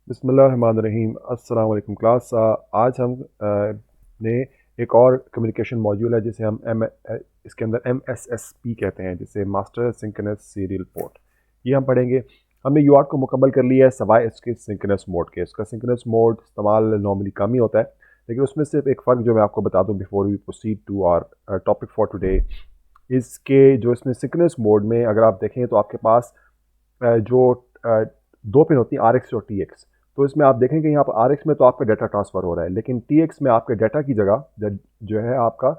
बिस्मिल्लाहिर्रहमानिर्रहीम। अस्सलाम वालेकुम क्लास। आज हम ने एक और कम्युनिकेशन मॉड्यूल है जिसे हम इसके अंदर MSSP कहते हैं, जिसे मास्टर सिंक्रोनस सीरियल पोर्ट। ये हम पढ़ेंगे। हमने यूआर्ट को मुकम्मल कर लिया है सवाए इसके सिंक्रोनस मोड के। इसका सिंक्रोनस मोड इस्तेमाल नॉर्मली कम ही होता है, लेकिन उसमें सिर्फ एक फ़र्क जो मैं आपको बता दूं before we proceed to our topic for today. इसके जो इसमें सिंक्रोनस मोड में अगर आप देखें तो आपके पास जो दो पिन होती हैं RX और TX। तो इसमें आप देखेंगे यहाँ पर RX में तो आपका डाटा ट्रांसफ़र हो रहा है, लेकिन TX में आपके डाटा की जगह जो है आपका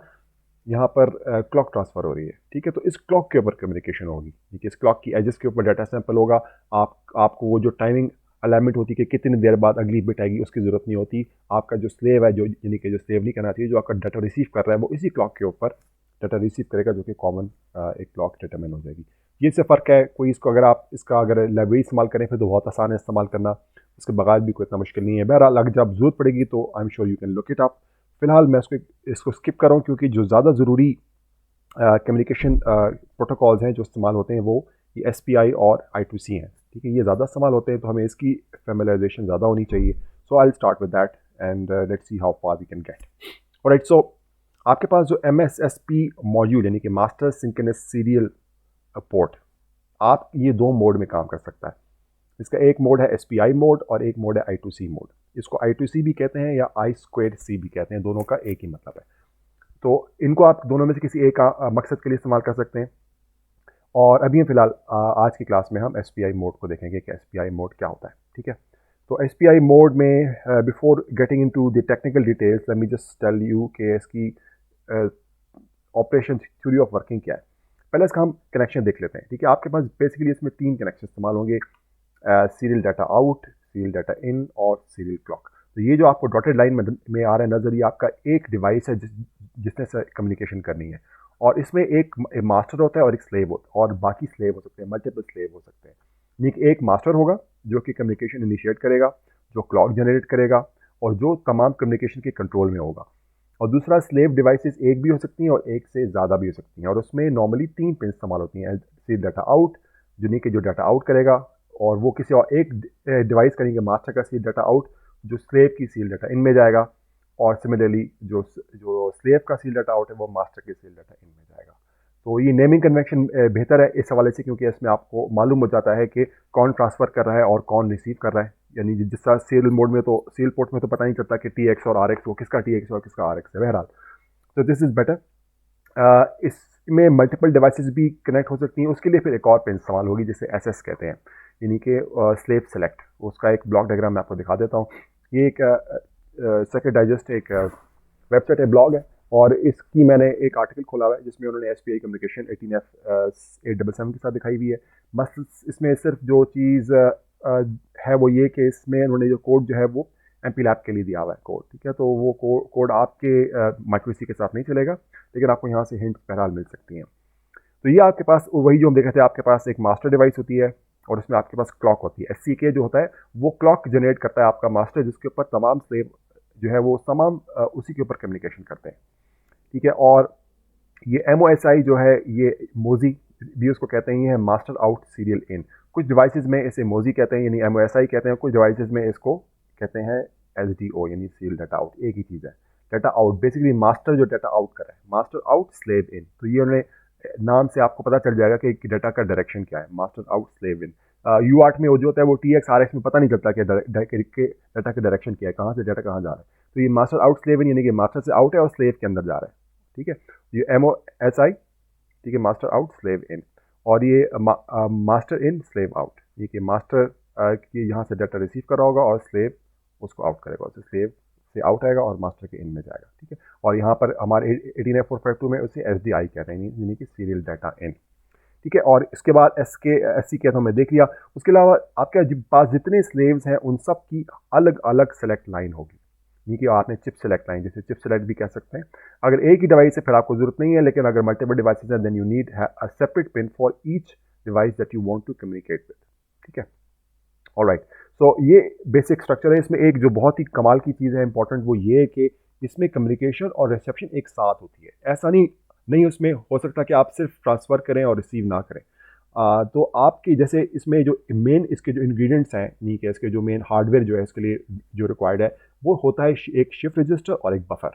यहाँ पर क्लॉक ट्रांसफ़र हो रही है। ठीक है, तो इस क्लॉक के ऊपर कम्युनिकेशन होगी। ठीक है, इस क्लॉक की एजेस के ऊपर डाटा सैंपल होगा। आपको वो जो टाइमिंग अलाइनमेंट होती है कि कितनी देर बाद अगली बिट आएगी, उसकी ज़रूरत नहीं होती। आपका जो स्लेव है, जो यानी कि जो स्लेव नहीं करना चाहिए, जो आपका डाटा रिसीव कर रहा है, वो इसी क्लॉक के ऊपर डाटा रिसीव करेगा, जो कि कॉमन एक क्लॉक डिटरमिन हो जाएगी। ये से फ़र्क है। कोई इसको अगर आप इसका अगर लाइब्रेरी इस्तेमाल करें फिर तो बहुत आसान है इस्तेमाल करना, इसके बगैर भी कोई इतना मुश्किल नहीं है। बहरहाल अगर जब ज़रूरत पड़ेगी तो I am sure you can look it up. फिलहाल मैं इसको स्किप कर रहा हूँ, क्योंकि जो ज़्यादा ज़रूरी कम्युनिकेशन प्रोटोकॉल्स हैं जो इस्तेमाल होते हैं वो ये SPI और I2C हैं। ठीक है, ये ज़्यादा इस्तेमाल होते हैं, तो हमें इसकी फेमिलाइजेशन ज़्यादा होनी चाहिए। So I will start with that and let's see how far we can get. Alright, so आपके पास जो MSSP मॉड्यूल यानी कि मास्टर सिंक्रोनस सीरियल पोर्ट, आप ये दो मोड में काम कर सकता है। इसका एक मोड है SPI मोड और एक मोड है I2C मोड। इसको I2C भी कहते हैं या I2C भी कहते हैं, दोनों का एक ही मतलब है। तो इनको आप दोनों में से किसी एक मकसद के लिए इस्तेमाल कर सकते हैं। और अभी फ़िलहाल आज की क्लास में हम SPI मोड को देखेंगे कि SPI मोड क्या होता है। ठीक है, तो SPI मोड में before getting into the technical details let me just tell you कि इसकी ऑपरेशन थ्योरी ऑफ वर्किंग क्या है। पहले इसका हम कनेक्शन देख लेते हैं। ठीक है, आपके पास बेसिकली इसमें तीन कनेक्शन इस्तेमाल होंगे, serial data out, serial data in और सीरियल क्लॉक। तो ये जो आपको डॉटेड लाइन में आ रहा है नज़र, ये आपका एक डिवाइस है जिसने से कम्युनिकेशन करनी है। और इसमें एक मास्टर होता है और एक स्लेव होता है, और बाकी स्लेव हो सकते हैं, मल्टीपल स्लेव हो सकते हैं। यानी कि एक मास्टर होगा जो कि कम्युनिकेशन इनिशिएट करेगा, जो क्लॉक जनरेट करेगा और जो तमाम कम्युनिकेशन के कंट्रोल में होगा। और दूसरा स्लेव डिवाइसेस एक भी हो सकती हैं और एक से ज़्यादा भी हो सकती हैं, और उसमें नॉर्मली तीन पिन इस्तेमाल होती हैं। सीरियल डाटा आउट, यानी कि जो डाटा आउट करेगा, और वो किसी और एक डिवाइस करेंगे मास्टर का सीरियल डाटा आउट, जो स्लेव की सीरियल डाटा इन में जाएगा। और सिमिलरली जो जो स्लेव का सीरियल डाटा आउट है वो मास्टर के सीरियल डाटा इन में जाएगा। तो ये नेमिंग कन्वेंशन बेहतर है इस हवाले से, क्योंकि इसमें आपको मालूम हो जाता है कि कौन ट्रांसफ़र कर रहा है और कौन रिसीव कर रहा है। यानी जिस तरह सीरियल मोड में तो सीरियल पोर्ट में तो पता नहीं चलता कि TX और RX, वो किसका TX और किसका RX है। बहरहाल तो दिस इज़ बेटर। इसमें मल्टीपल डिवाइसेस भी कनेक्ट हो सकती हैं। उसके लिए फिर एक और पिन इस्तेमाल होगी जिसे SS कहते हैं, यानी कि स्लेव सेलेक्ट। उसका एक ब्लॉक डायग्राम मैं आपको दिखा देता हूँ। ये एक सेक्रेट डाइजेस्ट एक वेबसाइट है, ब्लॉग है, और इसकी मैंने एक आर्टिकल खोला हुआ है जिसमें उन्होंने SPI कम्युनिकेशन 18F877 के साथ दिखाई हुई है। बस इसमें सिर्फ जो चीज़ है वो ये कि इसमें उन्होंने जो कोड जो है वो MPLAB के लिए दिया हुआ है कोड। ठीक है, तो वो कोड आपके माइक्रोसी के साथ नहीं चलेगा, लेकिन आपको यहाँ से हिंट बहरहाल मिल सकती हैं। तो ये आपके पास वही जो हम देख रहे थे, आपके पास एक मास्टर डिवाइस होती है और उसमें आपके पास क्लॉक होती है। SCK जो होता है वो क्लॉक जनरेट करता है आपका मास्टर, जिसके ऊपर तमाम स्लेव जो है वो तमाम उसी के ऊपर कम्युनिकेशन करते हैं। ठीक है, और ये MOSI जो है, ये मोजी भी उसको कहते हैं, ये है मास्टर आउट सीरियल इन। कुछ डिवाइसेस में इसे मोजी कहते हैं यानी MOSI कहते हैं, कुछ डिवाइसेस में इसको कहते हैं SDO यानी सीरियल डाटा आउट। एक ही चीज़ है। डाटा आउट बेसिकली मास्टर जो डाटा आउट कर रहा है, मास्टर आउट स्लेव इन। तो ये उन्होंने नाम से आपको पता चल जाएगा कि डाटा का डायरेक्शन क्या है, मास्टर आउट स्लेव इन। UART में वो जो होता है वो TX RX में पता नहीं चलता कि डाटा का डायरेक्शन क्या है, कहाँ से डाटा कहाँ जा रहा है। तो ये मास्टर आउट स्लेव इन यानी कि मास्टर से आउट है और स्लेव के अंदर जा रहा है। ठीक है, ये MOSI, ठीक है, मास्टर आउट स्लेव इन। और ये मास्टर इन स्लेव आउट, ये कि मास्टर की यहाँ से डाटा रिसीव कर रहा होगा और स्लेव उसको आउट करेगा, उससे स्लेव से आउट आएगा और मास्टर के इन में जाएगा। ठीक है, और यहाँ पर हमारे 18F452 में उसे SDI कहते हैं, यानी कि सीरियल डाटा इन। ठीक है, और इसके बाद SC के तो हमने देख लिया। उसके अलावा आपके पास जितने स्लेव्स हैं उन सब की अलग अलग सेलेक्ट लाइन होगी, यानी कि आपने चिप सेलेक्ट लाइन, जैसे चिप सेलेक्ट भी कह सकते हैं। अगर एक ही डिवाइस है फिर आपको जरूरत नहीं है, लेकिन अगर मल्टीपल डिवाइसेज हैं then you need a separate pin for each device that you want to communicate with. ठीक है, ऑलराइट। सो ये बेसिक स्ट्रक्चर है। इसमें एक जो बहुत ही कमाल की चीज़ है इंपॉर्टेंट, वो ये है कि इसमें कम्युनिकेशन और रिसेप्शन एक साथ होती है। ऐसा नहीं उसमें हो सकता कि आप सिर्फ ट्रांसफ़र करें और रिसीव ना करें। तो आपकी जैसे इसमें जो मेन इसके जो इंग्रेडिएंट्स हैं नी के इसके जो मेन हार्डवेयर जो है इसके लिए जो रिक्वायर्ड है वो होता है एक शिफ्ट रजिस्टर और एक बफर,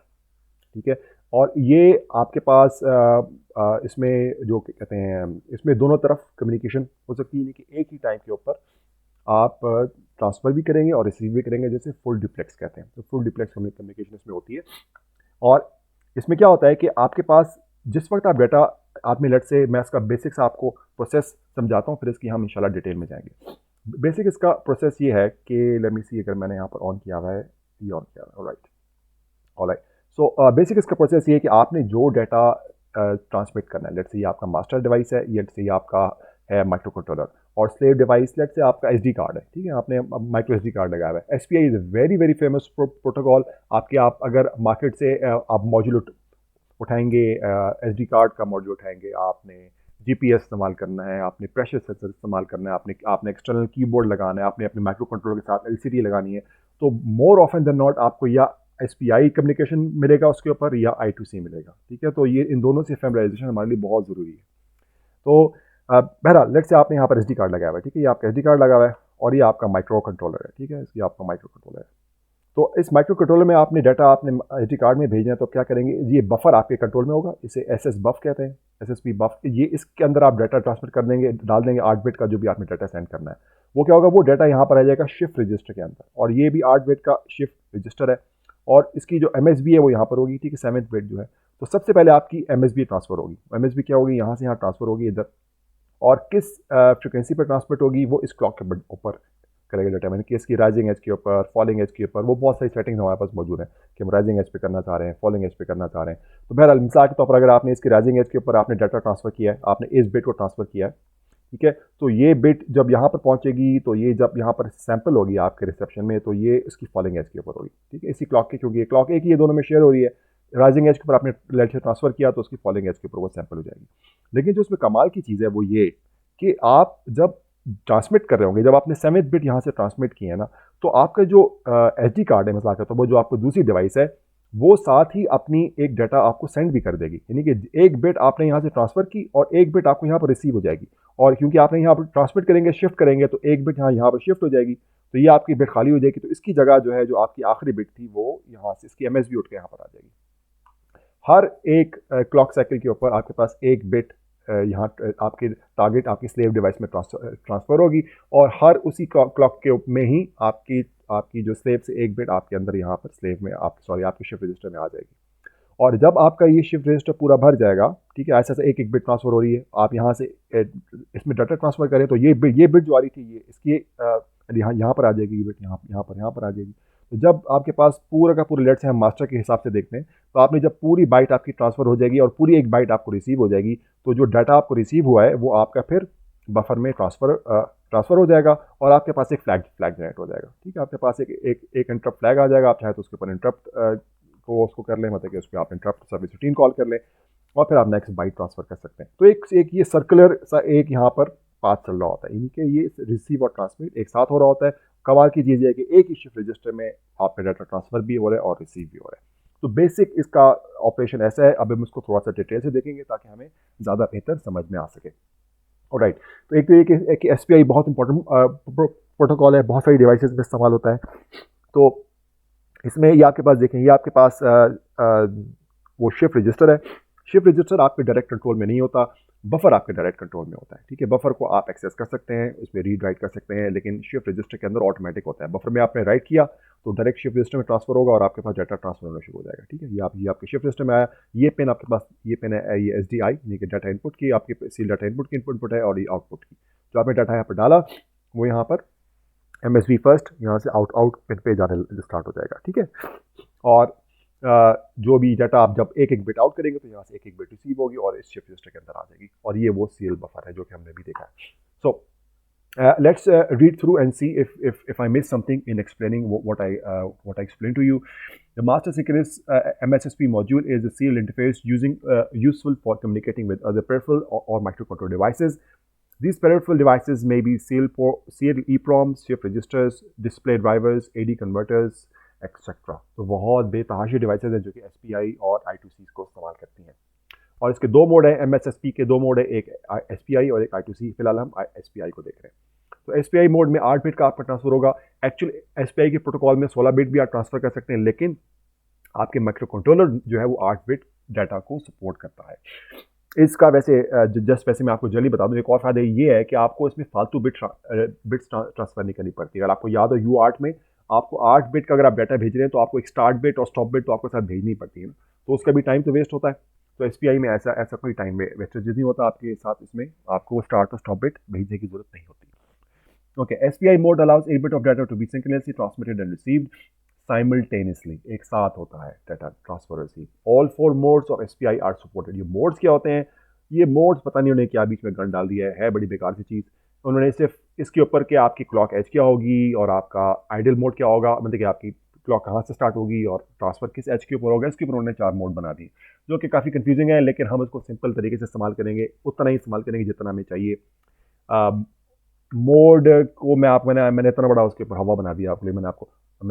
ठीक है। और ये आपके पास इसमें जो कहते हैं इसमें दोनों तरफ कम्युनिकेशन हो सकती है, यानी कि एक ही टाइम के ऊपर आप ट्रांसफ़र भी करेंगे और रिसीव भी करेंगे, जैसे फुल डुप्लेक्स कहते हैं। तो फुल डुप्लेक्स कम्युनिकेशन इसमें होती है। और इसमें क्या होता है कि आपके पास जिस वक्त आप डाटा आपने लेट से मैं इसका बेसिक्स आपको प्रोसेस समझाता हूँ, फिर इसकी हम इंशाल्लाह डिटेल में जाएंगे। बेसिक इसका प्रोसेस ये है कि लेट मी सी, अगर मैंने यहाँ पर ऑन किया हुआ है, ये ऑन किया हुआ है, राइट, ऑलराइट। सो बेसिक इसका प्रोसेस ये है कि आपने जो डाटा ट्रांसमिट करना है, लेट्स से ये आपका मास्टर डिवाइस है, लेट्स से ये आपका है माइक्रो कंट्रोलर, और स्लेव डिवाइस लेट्स से आपका एसडी कार्ड है, ठीक है, आपने माइक्रो एसडी कार्ड लगाया हुआ है। SPI is very very famous protocol. आप अगर मार्केट से आप मॉड्यूल उठाएंगे, एसडी कार्ड का मॉड्यूल उठाएंगे, आपने जीपीएस इस्तेमाल करना है, आपने प्रेशर सेंसर इस्तेमाल करना है, आपने एक्सटर्नल कीबोर्ड लगाना है, आपने अपने माइक्रो कंट्रोलर के साथ एलसीडी लगानी है, तो मोर ऑफन देन नॉट आपको या एसपीआई कम्युनिकेशन मिलेगा उसके ऊपर या I2C मिलेगा, ठीक है। तो ये इन दोनों से फैमिलाइजेशन हमारे लिए बहुत ज़रूरी है। तो बहरहाल लेट्स से आपने यहाँ पर एसडी कार्ड लगाया हुआ है, ठीक है, ये आपका एसडी कार्ड लगा हुआ है और ये आपका माइक्रो कंट्रोलर है, ठीक है, ये आपका माइक्रो कंट्रोलर है। तो इस माइक्रो कंट्रोलर में आपने डाटा आपने एसडी कार्ड में भेजना है, तो क्या करेंगे, ये बफर आपके कंट्रोल में होगा, इसे एसएस बफ कहते हैं, एसएसपी बफ। ये इसके अंदर आप डाटा ट्रांसफर कर देंगे, डाल देंगे 8 बिट का जो भी आपने डाटा सेंड करना है। वो क्या होगा, वो डाटा यहाँ पर आ जाएगा शिफ्ट रजिस्टर के अंदर, और ये भी 8 बिट का शिफ्ट रजिस्टर है, और इसकी जो एमएसबी है वो यहाँ पर होगी, ठीक है, 7th बिट जो है। तो सबसे पहले आपकी एमएसबी ट्रांसफर होगी। एमएसबी क्या होगी, यहाँ से यहाँ ट्रांसफर होगी इधर, और किस फ्रिक्वेंसी पर ट्रांसमिट होगी वो इस क्लॉक के ऊपर करेगा डिटरमाइन, कि इसकी राइजिंग एज के ऊपर, फॉलिंग एज के ऊपर, वो बहुत सारी सेटिंग्स हमारे पास मौजूद हैं कि हम राइजिंग एज पे करना चाह रहे हैं, फॉलिंग एज पे करना चाह रहे हैं। तो बहरहाल मिसाल के तौर पर अगर आपने इसकी राइजिंग एज के ऊपर आपने डाटा ट्रांसफर किया है, आपने इस बिट को ट्रांसफर किया है, ठीक है, तो ये बिट जब यहाँ पर पहुँचेगी, तो ये जब यहाँ पर सैंपल होगी आपके रिसेप्शन में, तो ये इसकी फॉलिंग एज के ऊपर होगी, ठीक है, इसी क्लॉक की, क्योंकि ये क्लॉक एक ही ये दोनों में शेयर हो रही है। राइजिंग एज के ऊपर आपने लेट से ट्रांसफर किया तो उसकी फॉलिंग एज के ऊपर वो सैंपल हो जाएगी। लेकिन जो उसमें कमाल की चीज़ है वो ये कि आप जब ट्रांसमिट कर रहे होंगे, जब आपने 7th बिट यहाँ से ट्रांसमिट किया है ना, तो आपका जो एसडी कार्ड है मसला, तो वो जो आपको दूसरी डिवाइस है वो साथ ही अपनी एक डाटा आपको सेंड भी कर देगी, यानी कि एक बिट आपने यहाँ से ट्रांसफ़र की और एक बिट आपको यहाँ पर रिसीव हो जाएगी। और क्योंकि आपने यहाँ पर ट्रांसमिट करेंगे, शिफ्ट करेंगे, तो एक बिट यहाँ पर शिफ्ट हो जाएगी, तो ये आपकी बिट खाली हो जाएगी, तो इसकी जगह जो है जो आपकी आखिरी बिट थी वो यहाँ से इसकी एमएसबी उठ के यहाँ पर आ जाएगी। हर एक क्लॉक साइकिल के ऊपर आपके पास एक बिट यहाँ आपके टारगेट आपकी स्लेव डिवाइस में ट्रांसफ़र होगी, और हर उसी क्लॉक के में ही आपकी आपकी जो स्लेव से एक बिट आपके अंदर यहाँ पर स्लेव में आपके शिफ्ट रजिस्टर में आ जाएगी। और जब आपका ये शिफ्ट रजिस्टर पूरा भर जाएगा, ठीक है, ऐसा एक एक बिट ट्रांसफ़र हो रही है, आप यहाँ से इसमें डाटा ट्रांसफ़र करें तो ये बिट जो आ रही थी ये इसकी यहाँ पर आ जाएगी, ये बिट यहाँ पर आ जाएगी। तो जब आपके पास पूरा का पूरा लेट से हम मास्टर के हिसाब से देखते हैं, तो आपने जब पूरी बाइट आपकी ट्रांसफ़र हो जाएगी और पूरी एक बाइट आपको रिसीव हो जाएगी, तो जो डाटा आपको रिसीव हुआ है वो आपका फिर बफर में ट्रांसफ़र हो जाएगा, और आपके पास एक फ्लैग जनरेट हो जाएगा, ठीक है, आपके पास एक इंटरप्ट फ्लैग आ जाएगा। आप चाहे तो उसके ऊपर इंटरप्ट को उसको कर लें, मतलब कि उस पर आप इंटरप्ट सर्विस रूटीन कॉल कर लें, और फिर आप नेक्स्ट बाइट ट्रांसफ़र कर सकते हैं। तो एक ये सर्कुलर सा एक यहाँ पर पाथ चल रहा होता है, इनके ये रिसीव और ट्रांसमिट एक साथ हो रहा होता है। कमाल की चीज़ है कि एक ही शिफ्ट रजिस्टर में आपका डाटा ट्रांसफ़र भी हो रहा है और रिसीव भी हो रहा है। तो बेसिक इसका ऑपरेशन ऐसा है। अब हम इसको थोड़ा सा डिटेल से देखेंगे ताकि हमें ज़्यादा बेहतर समझ में आ सके। ऑलराइट, तो एक तो ये कि एसपीआई बहुत इंपॉर्टेंट प्रोटोकॉल है, बहुत सारी डिवाइसेस में इस्तेमाल होता है। तो इसमें ये आपके पास देखें, ये आपके पास वो शिफ्ट रजिस्टर है। शिफ्ट रजिस्टर आपके डायरेक्ट कंट्रोल में नहीं होता, बफर आपके डायरेक्ट कंट्रोल में होता है, ठीक है। बफर को आप एक्सेस कर सकते हैं, उसमें रीड राइट कर सकते हैं, लेकिन शिफ्ट रजिस्टर के अंदर ऑटोमेटिक होता है। बफर में आपने राइट किया तो डायरेक्ट शिफ्ट रजिस्टर में ट्रांसफर होगा और आपके पास डाटा ट्रांसफर होना शुरू हो जाएगा, ठीक है। ये आपके शिफ्ट रजिस्टर में आया, ये पिन आपके पास, ये पिन है ये SDI यानी कि डाटा इनपुट की, आपकी सील डाटा इनपुट की इनपुट है, और ये आउटपुट की। जो आपने डाटा यहाँ पर डाला वो यहाँ पर MSB फर्स्ट यहाँ से आउट पिन पे जाने स्टार्ट हो जाएगा, ठीक है। और जो भी डाटा आप जब एक एक बिट आउट करेंगे तो यहाँ से एक एक बिट रिसीव होगी और इस शिफ्ट रजिस्टर के अंदर आ जाएगी, और ये वो सीरियल बफर है जो कि हमने भी देखा है। सो let's read through and see if I missed something in explaining what I explained to you. The Master Secrets MSSP module is a serial interface useful for communicating with other peripheral or microcontroller devices. These peripheral devices may be serial EEPROMs, shift registers, display drivers, AD converters, etc. तो बहुत बेतहाशा devices हैं जो कि SPI और I2C को इस्तेमाल करती हैं। और इसके दो मोड हैं, MSSP के दो मोड है, एक SPI और एक I2C। फिलहाल हम SPI को देख रहे हैं। तो SPI मोड में 8 बिट का आपका ट्रांसफर होगा। एक्चुअली SPI के प्रोटोकॉल में 16 बिट भी आप ट्रांसफर कर सकते हैं, लेकिन आपके माइक्रो कंट्रोलर जो है वो 8 बिट डाटा को सपोर्ट करता है। इसका वैसे जस्ट वैसे मैं आपको जल्दी बता दूं, एक और फायदा ये है कि आपको इसमें फालतू बिट्स ट्रांसफर नहीं करनी पड़ती। अगर आपको याद हो U8 में आपको 8 बिट का अगर आप डाटा भेज रहे हैं तो आपको एक स्टार्ट बिट और स्टॉप बिट तो आपको साथ भेजनी पड़ती है ना, तो उसका भी टाइम तो वेस्ट होता है। तो SPI में ऐसा ऐसा कोई टाइम वेस्टेज नहीं होता आपके साथ, इसमें आपको स्टार्ट और स्टॉप बिट भेजने की जरूरत नहीं होती। Okay, SPI mode allows 8 bit of data to be synchronously transmitted and received simultaneously। एक साथ होता है data transfer receive. All four modes of SPI are supported. ये मोड्स क्या होते हैं? ये मोड्स पता नहीं उन्हें क्या बीच में गन डाल दिया है बड़ी बेकार सी चीज़। उन्होंने सिर्फ इसके ऊपर कि आपकी क्लॉक एज क्या होगी और आपका आइडल मोड क्या होगा, मतलब कि आपकी क्लॉक कहाँ से स्टार्ट होगी और ट्रांसफर किस एज के ऊपर होगा, इसके ऊपर उन्होंने 4 मोड बना दिए, जो कि काफ़ी कंफ्यूजिंग है, लेकिन हम इसको सिंपल तरीके से इस्तेमाल करेंगे, उतना ही इस्तेमाल करेंगे जितना हमें चाहिए। मोड को मैंने इतना बड़ा उसके ऊपर हवा बना दिया आपके लिए, मैंने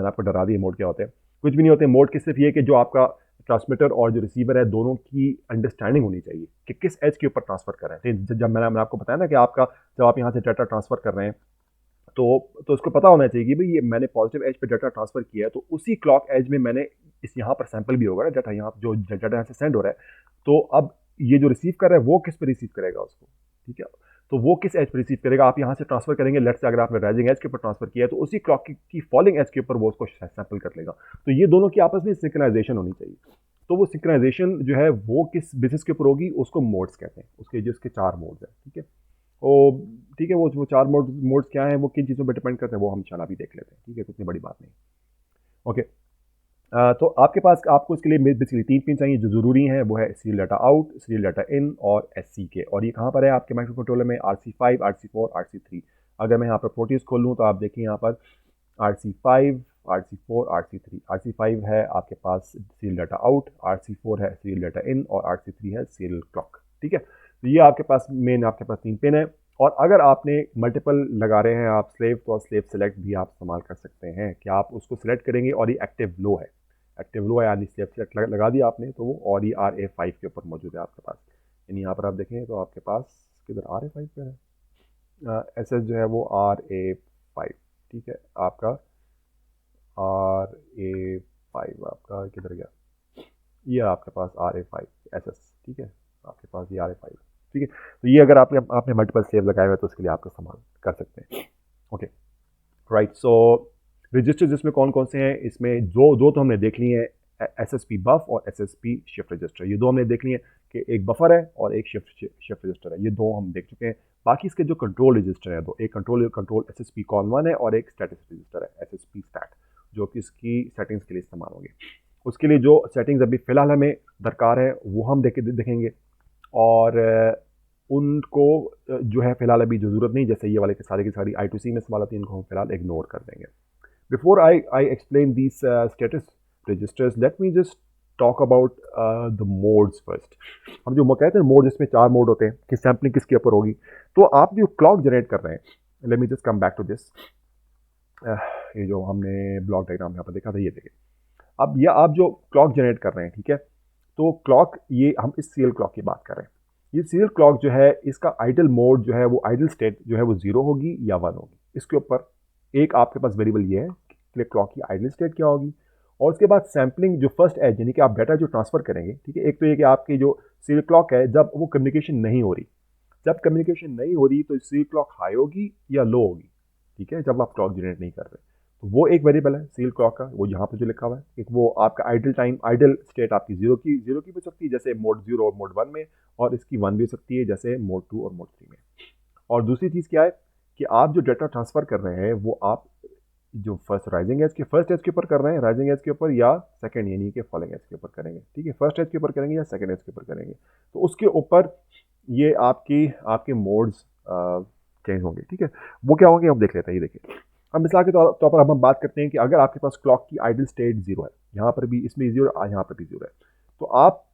आपको डरा दिया। मोड क्या होते हैं? कुछ भी नहीं होते मोड के, सिर्फ ये कि जो आपका ट्रांसमीटर और जो रिसीवर है दोनों की अंडरस्टैंडिंग होनी चाहिए कि किस एज के ऊपर ट्रांसफर कर रहे हैं। जब मैंने आपको बताया ना कि आपका जब आप यहाँ से डाटा ट्रांसफर कर रहे हैं तो उसको पता होना चाहिए कि भाई ये मैंने पॉजिटिव एज पे डाटा ट्रांसफर किया है, तो उसी क्लॉक एज में मैंने इस यहाँ पर सैंपल भी होगा ना डाटा, यहाँ जो डाटा यहाँ से सेंड हो रहा है, तो अब ये जो रिसीव कर रहा है वो किस पे रिसीव करेगा उसको, ठीक है? तो वो किस एज पे रिसीव करेगा? आप यहाँ से ट्रांसफर करेंगे, लेट्स से अगर आपने राइजिंग एज के ऊपर ट्रांसफर किया है तो उसी क्लॉक की फॉलिंग एज के ऊपर वो उसको सैंपल कर लेगा। तो ये दोनों की आपस में सिंक्रोनाइजेशन होनी चाहिए। तो वो सिंक्रोनाइजेशन जो है वो किस बेसिस के ऊपर होगी, उसको मोड्स कहते हैं। उसके जिसके 4 मोड्स हैं, ठीक है? ओ ठीक है, वो 4 मोड्स क्या हैं, वो किन चीज़ों पर डिपेंड करते हैं, वो हम इंशाल्लाह भी देख लेते हैं, ठीक है? इतनी बड़ी बात नहीं। ओके, तो आपके पास आपको इसके लिए बेसिकली 3 पिन चाहिए जो ज़रूरी हैं, वो है serial data out, serial data in और SCK। और ये कहाँ पर है आपके माइक्रो कंट्रोलर में? RC5, RC4, RC3। अगर मैं यहाँ पर प्रोटीज खोल लूँ तो आप देखिए यहाँ पर RC5, RC4, RC3। RC5 है आपके पास सीरियल डाटा आउट, RC4 है सीरियल डाटा इन और RC3 है सीरियल क्लॉक, ठीक है? तो ये आपके पास मेन आपके पास 3 पिन है। और अगर आपने मल्टीपल लगा रहे हैं आप स्लेव, तो स्लेव सेलेक्ट भी आप इस्तेमाल कर सकते हैं कि आप उसको सिलेक्ट करेंगे और ये एक्टिव लो है, एक्टिव लो है यानी स्लेव सेलेक्ट लगा दिया आपने तो वो और ये RA5 के ऊपर मौजूद है आपके पास। यानी यहाँ पर आप देखें तो आपके पास किधर RA5 पे है, SS जो है वो RA5, ठीक है? आपका RA5 आपका किधर गया? ये आपके पास RA5 SS, ठीक है? आपके पास ये RA5, ठीक है? तो ये अगर आपने मल्टीपल स्लेव लगाए हुए तो उसके लिए आप इस्तेमाल कर सकते हैं। ओके राइट, सो रजिस्टर्स इसमें कौन कौन से हैं? इसमें दो तो हमने देख लिए हैं, SSP बफ और SSP शिफ्ट रजिस्टर। ये दो हमने देख लिए कि एक बफर है और एक शिफ्ट रजिस्टर है, ये दो हम देख चुके हैं। बाकी इसके जो कंट्रोल रजिस्टर है दो, एक कंट्रोल SSP कॉन 1 है और एक स्टैटस रजिस्टर है SSP स्टैट, जो कि इसकी सेटिंग्स के लिए इस्तेमाल होंगे। उसके लिए जो सेटिंग्स अभी फ़िलहाल हमें दरकार है वो हम देखेंगे, और उनको जो है फ़िलहाल अभी जो ज़रूरत नहीं, जैसे ये वाले की सारी I2C में इस्तेमाल होती है, इनको हम फ़िलहाल इग्नोर कर देंगे। Before I explain these status registers, let me just talk about the modes first. हम जो कहते हैं मोड, इसमें 4 मोड होते हैं कि सैम्पलिंग किसके ऊपर होगी। तो आप जो क्लॉक जनरेट कर रहे हैं, let me just come back to this. ये जो हमने ब्लॉक डायग्राम यहाँ पर देखा था, ये देखिए। अब ये आप जो क्लॉक जनरेट कर रहे हैं, ठीक है? तो क्लॉक, ये हम इस सीरियल क्लॉक की बात कर रहे हैं। ये सीरियल क्लॉक जो है, इसका आइडल मोड जो है वो आइडल स्टेट जो है वो 0 होगी या 1 होगी। इसके ऊपर एक आपके पास वेरिएबल ये है कि क्लॉक की आइडल स्टेट क्या होगी। और उसके बाद सैम्पलिंग जो फर्स्ट एज, यानी कि आप डाटा जो ट्रांसफर करेंगे, ठीक है? एक तो ये कि आपकी जो सीरियल क्लॉक है, जब वो कम्युनिकेशन नहीं हो रही, तो सीरियल क्लॉक हाई होगी या लो होगी, ठीक है? जब आप क्लॉक जनरेट नहीं कर रहे, तो वो एक वेरिएबल है सीरियल क्लॉक का, वो यहाँ पर जो लिखा हुआ है। एक वो आपका आइडल टाइम, आइडल स्टेट आपकी जीरो की भी हो सकती है, जैसे मोड 0 और मोड 1 में, और इसकी 1 भी हो सकती है, जैसे मोड 2 और मोड 3 में। और दूसरी चीज़ क्या है कि आप जो डाटा ट्रांसफ़र कर रहे हैं वो आप जो राइजिंग एज के ऊपर कर रहे हैं, राइजिंग एज के ऊपर या सेकंड यानी कि फॉलिंग एज के ऊपर करेंगे, ठीक है? फर्स्ट एज के ऊपर करेंगे या सेकंड एज के ऊपर करेंगे, तो उसके ऊपर ये आपके मोड्स चेंज होंगे, ठीक है? वो क्या होंगे हम देख लेते हैं। ये देखिए, अब मिसाल के तौर पर हम बात करते हैं कि अगर आपके पास क्लॉक की आइडल स्टेट 0 है, यहाँ पर भी इसमें 0 है, यहाँ पर भी 0 है, तो आप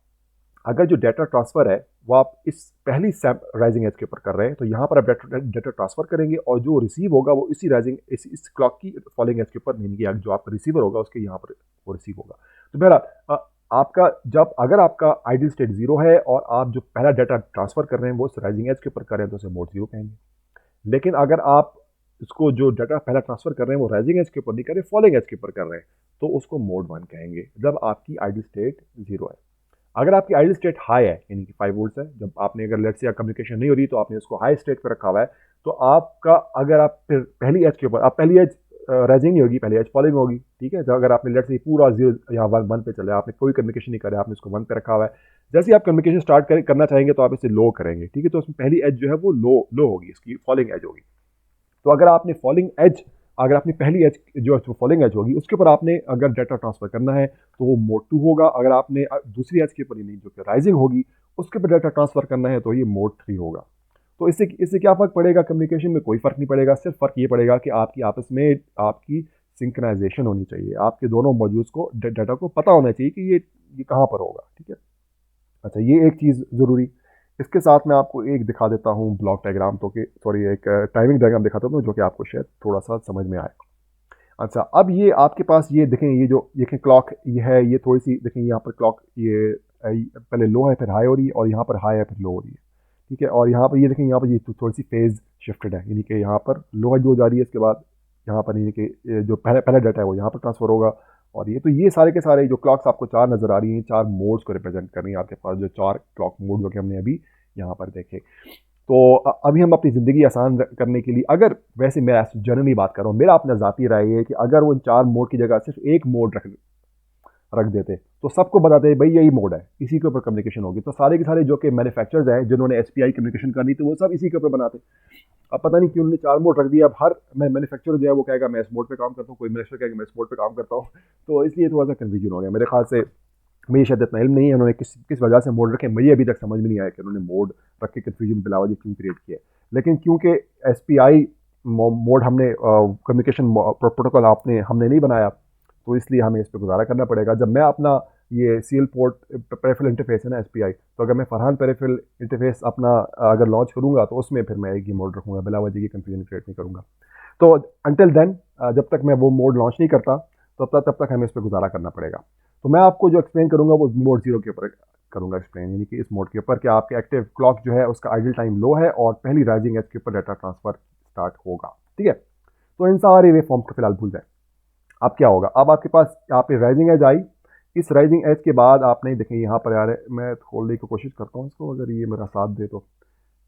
अगर जो डाटा ट्रांसफ़र है वो आप इस पहली राइजिंग एज के ऊपर कर रहे हैं, तो यहाँ पर आप डाटा ट्रांसफ़र करेंगे और जो रिसीव होगा वो इस क्लॉक की फॉलिंग एज के ऊपर, यानी कि जो आपका रिसीवर होगा उसके यहाँ पर वो रिसीव होगा। तो बहरहाल आपका जब अगर आपका आइडियल स्टेट 0 है और आप जो पहला डाटा ट्रांसफ़र कर रहे हैं वो उस राइजिंग एज के ऊपर कर रहे हैं तो उसे मोड 0 कहेंगे। लेकिन अगर आप इसको जो डाटा पहला ट्रांसफ़र कर रहे हैं वो राइजिंग एज के ऊपर नहीं कर रहे, फॉलिंग एज के ऊपर कर रहे हैं, तो उसको मोड 1 कहेंगे जब आपकी आइडियल स्टेट 0 है। अगर आपकी आइडियल स्टेट हाई है यानी कि 5 वोल्ट्स है, जब आपने अगर लेट्स से कम्युनिकेशन नहीं हो रही तो आपने उसको हाई स्टेट पे रखा हुआ है, तो आपका अगर आप फिर पहली एज के ऊपर, आप पहली एज राइजिंग नहीं होगी, पहली एज फॉलिंग होगी, ठीक है। तो अगर आपने लेट्स से पूरा 0 यहाँ 1 पे चले, आपने कोई कम्युनिकेशन नहीं करा, आपने उसको 1 पे रखा हुआ है, जैसे ही आप कम्युनिकेशन स्टार्ट करना चाहेंगे तो आप इसे लो करेंगे, ठीक है। तो उसमें पहली एज जो है वो लो होगी, इसकी फॉलिंग एज होगी। तो अगर आपने फॉलिंग एज, अगर अपनी पहली एज जो फॉलिंग एज होगी उसके ऊपर आपने अगर डाटा ट्रांसफर करना है तो वो मोड 2 होगा। अगर आपने दूसरी एज के ऊपर नहीं जो कि राइजिंग होगी उसके ऊपर डाटा ट्रांसफर करना है तो ये मोड 3 होगा। तो इससे इससे क्या फ़र्क पड़ेगा? कम्युनिकेशन में कोई फ़र्क नहीं पड़ेगा, सिर्फ फ़र्क ये पड़ेगा कि आपकी आपस में आपकी सिंक्रोनाइजेशन होनी चाहिए, आपके दोनों मॉड्यूल्स को डाटा को पता होना चाहिए कि ये कहाँ पर होगा, ठीक है। अच्छा, ये एक चीज़ ज़रूरी। इसके साथ मैं आपको एक दिखा देता हूँ ब्लॉक डायग्राम, तो कि सॉरी एक टाइमिंग डायग्राम दिखाता हूँ जो कि आपको शायद थोड़ा सा समझ में आए। अच्छा, अब ये आपके पास ये देखें, ये जो देखें क्लॉक ये है, ये थोड़ी सी देखें यहाँ पर क्लॉक ये पहले लो है फिर हाई हो रही है, और यहाँ पर हाई है फिर लो हो रही है, ठीक है। और यहाँ पर ये देखें, यहाँ पर ये थोड़ी सी फेज शिफ्टेड है, यानी कि यहाँ पर लो है जो जा रही है, इसके बाद यहाँ पर यानी कि ये जो पहला पहला डाटा है वो यहाँ पर ट्रांसफर होगा। और ये तो ये सारे के सारे जो क्लॉक्स आपको 4 नज़र आ रही हैं, 4 मोड्स को रिप्रेजेंट कर रही हैं आपके पास, जो 4 क्लॉक मोड जो कि हमने अभी यहाँ पर देखे। तो अभी हम अपनी ज़िंदगी आसान करने के लिए, अगर वैसे मैं जनरली बात कर रहा हूँ, मेरा अपना ज़ाती राय है कि अगर वो इन 4 मोड की जगह सिर्फ एक मोड रख देते तो सबको बताते भाई यही मोड है, इसी के ऊपर कम्युनिकेशन होगी, तो सारे के सारे जो कि मैन्युफैक्चरर्स हैं जिन्होंने एसपीआई कम्युनिकेशन करनी तो वो सब इसी के ऊपर बनाते। अब पता नहीं क्यों उन्होंने 4 मोड रख दिया। अब हर मैन्युफैक्चरर जो है वो कहेगा मैं इस मोड पे काम करता हूँ, कोई मैन्युफैक्चरर कहेगा मैं इस मोड पे काम करता हूँ। तो इसलिए थोड़ा सा कन्फ्यूजन हो गया मेरे ख्याल से। मुझे शायद इतना इल्म नहीं है उन्होंने किस किस वजह से मोड रखे, मुझे अभी तक समझ में नहीं आया कि उन्होंने मोड रख के कन्फ्यूजन बिलावजी क्यों क्रिएट किया। लेकिन क्योंकि एस पी आई मोड हमने कम्युनिकेशन प्रोटोकॉल आपने हमने नहीं बनाया, तो इसलिए हमें इस पर गुजारा करना पड़ेगा। जब मैं अपना ये सीएल पोर्ट पेरिफेरल इंटरफेस है ना एस पी आई, तो अगर मैं फरहान पेरिफेरल इंटरफेस अपना अगर लॉन्च करूँगा तो उसमें फिर मैं एक ही मोड रखूँगा, बिलावजी की कन्फ्यूजन क्रिएट नहीं करूँगा। तो अनटिल देन जब तक मैं वो मोड लॉन्च नहीं करता तब तक हमें इस पर गुजारा करना पड़ेगा। तो मैं आपको जो एक्सप्लेन करूँगा वो मोड 0 के ऊपर करूँगा एक्सप्लेन, यानी कि इस मोड के ऊपर कि आपके एक्टिव क्लॉक जो है उसका आइडियल टाइम लो है और पहली राइजिंग एज के ऊपर डाटा ट्रांसफर स्टार्ट होगा, ठीक है। तो इन सारे वे फॉर्म्स को फिलहाल भूल जाए। अब क्या होगा? अब आपके पास यहाँ पे राइजिंग एज आई, इस राइजिंग एज के बाद आपने देखें यहाँ पर यार मैं खोलने की कोशिश करता हूँ इसको, अगर ये मेरा साथ दे तो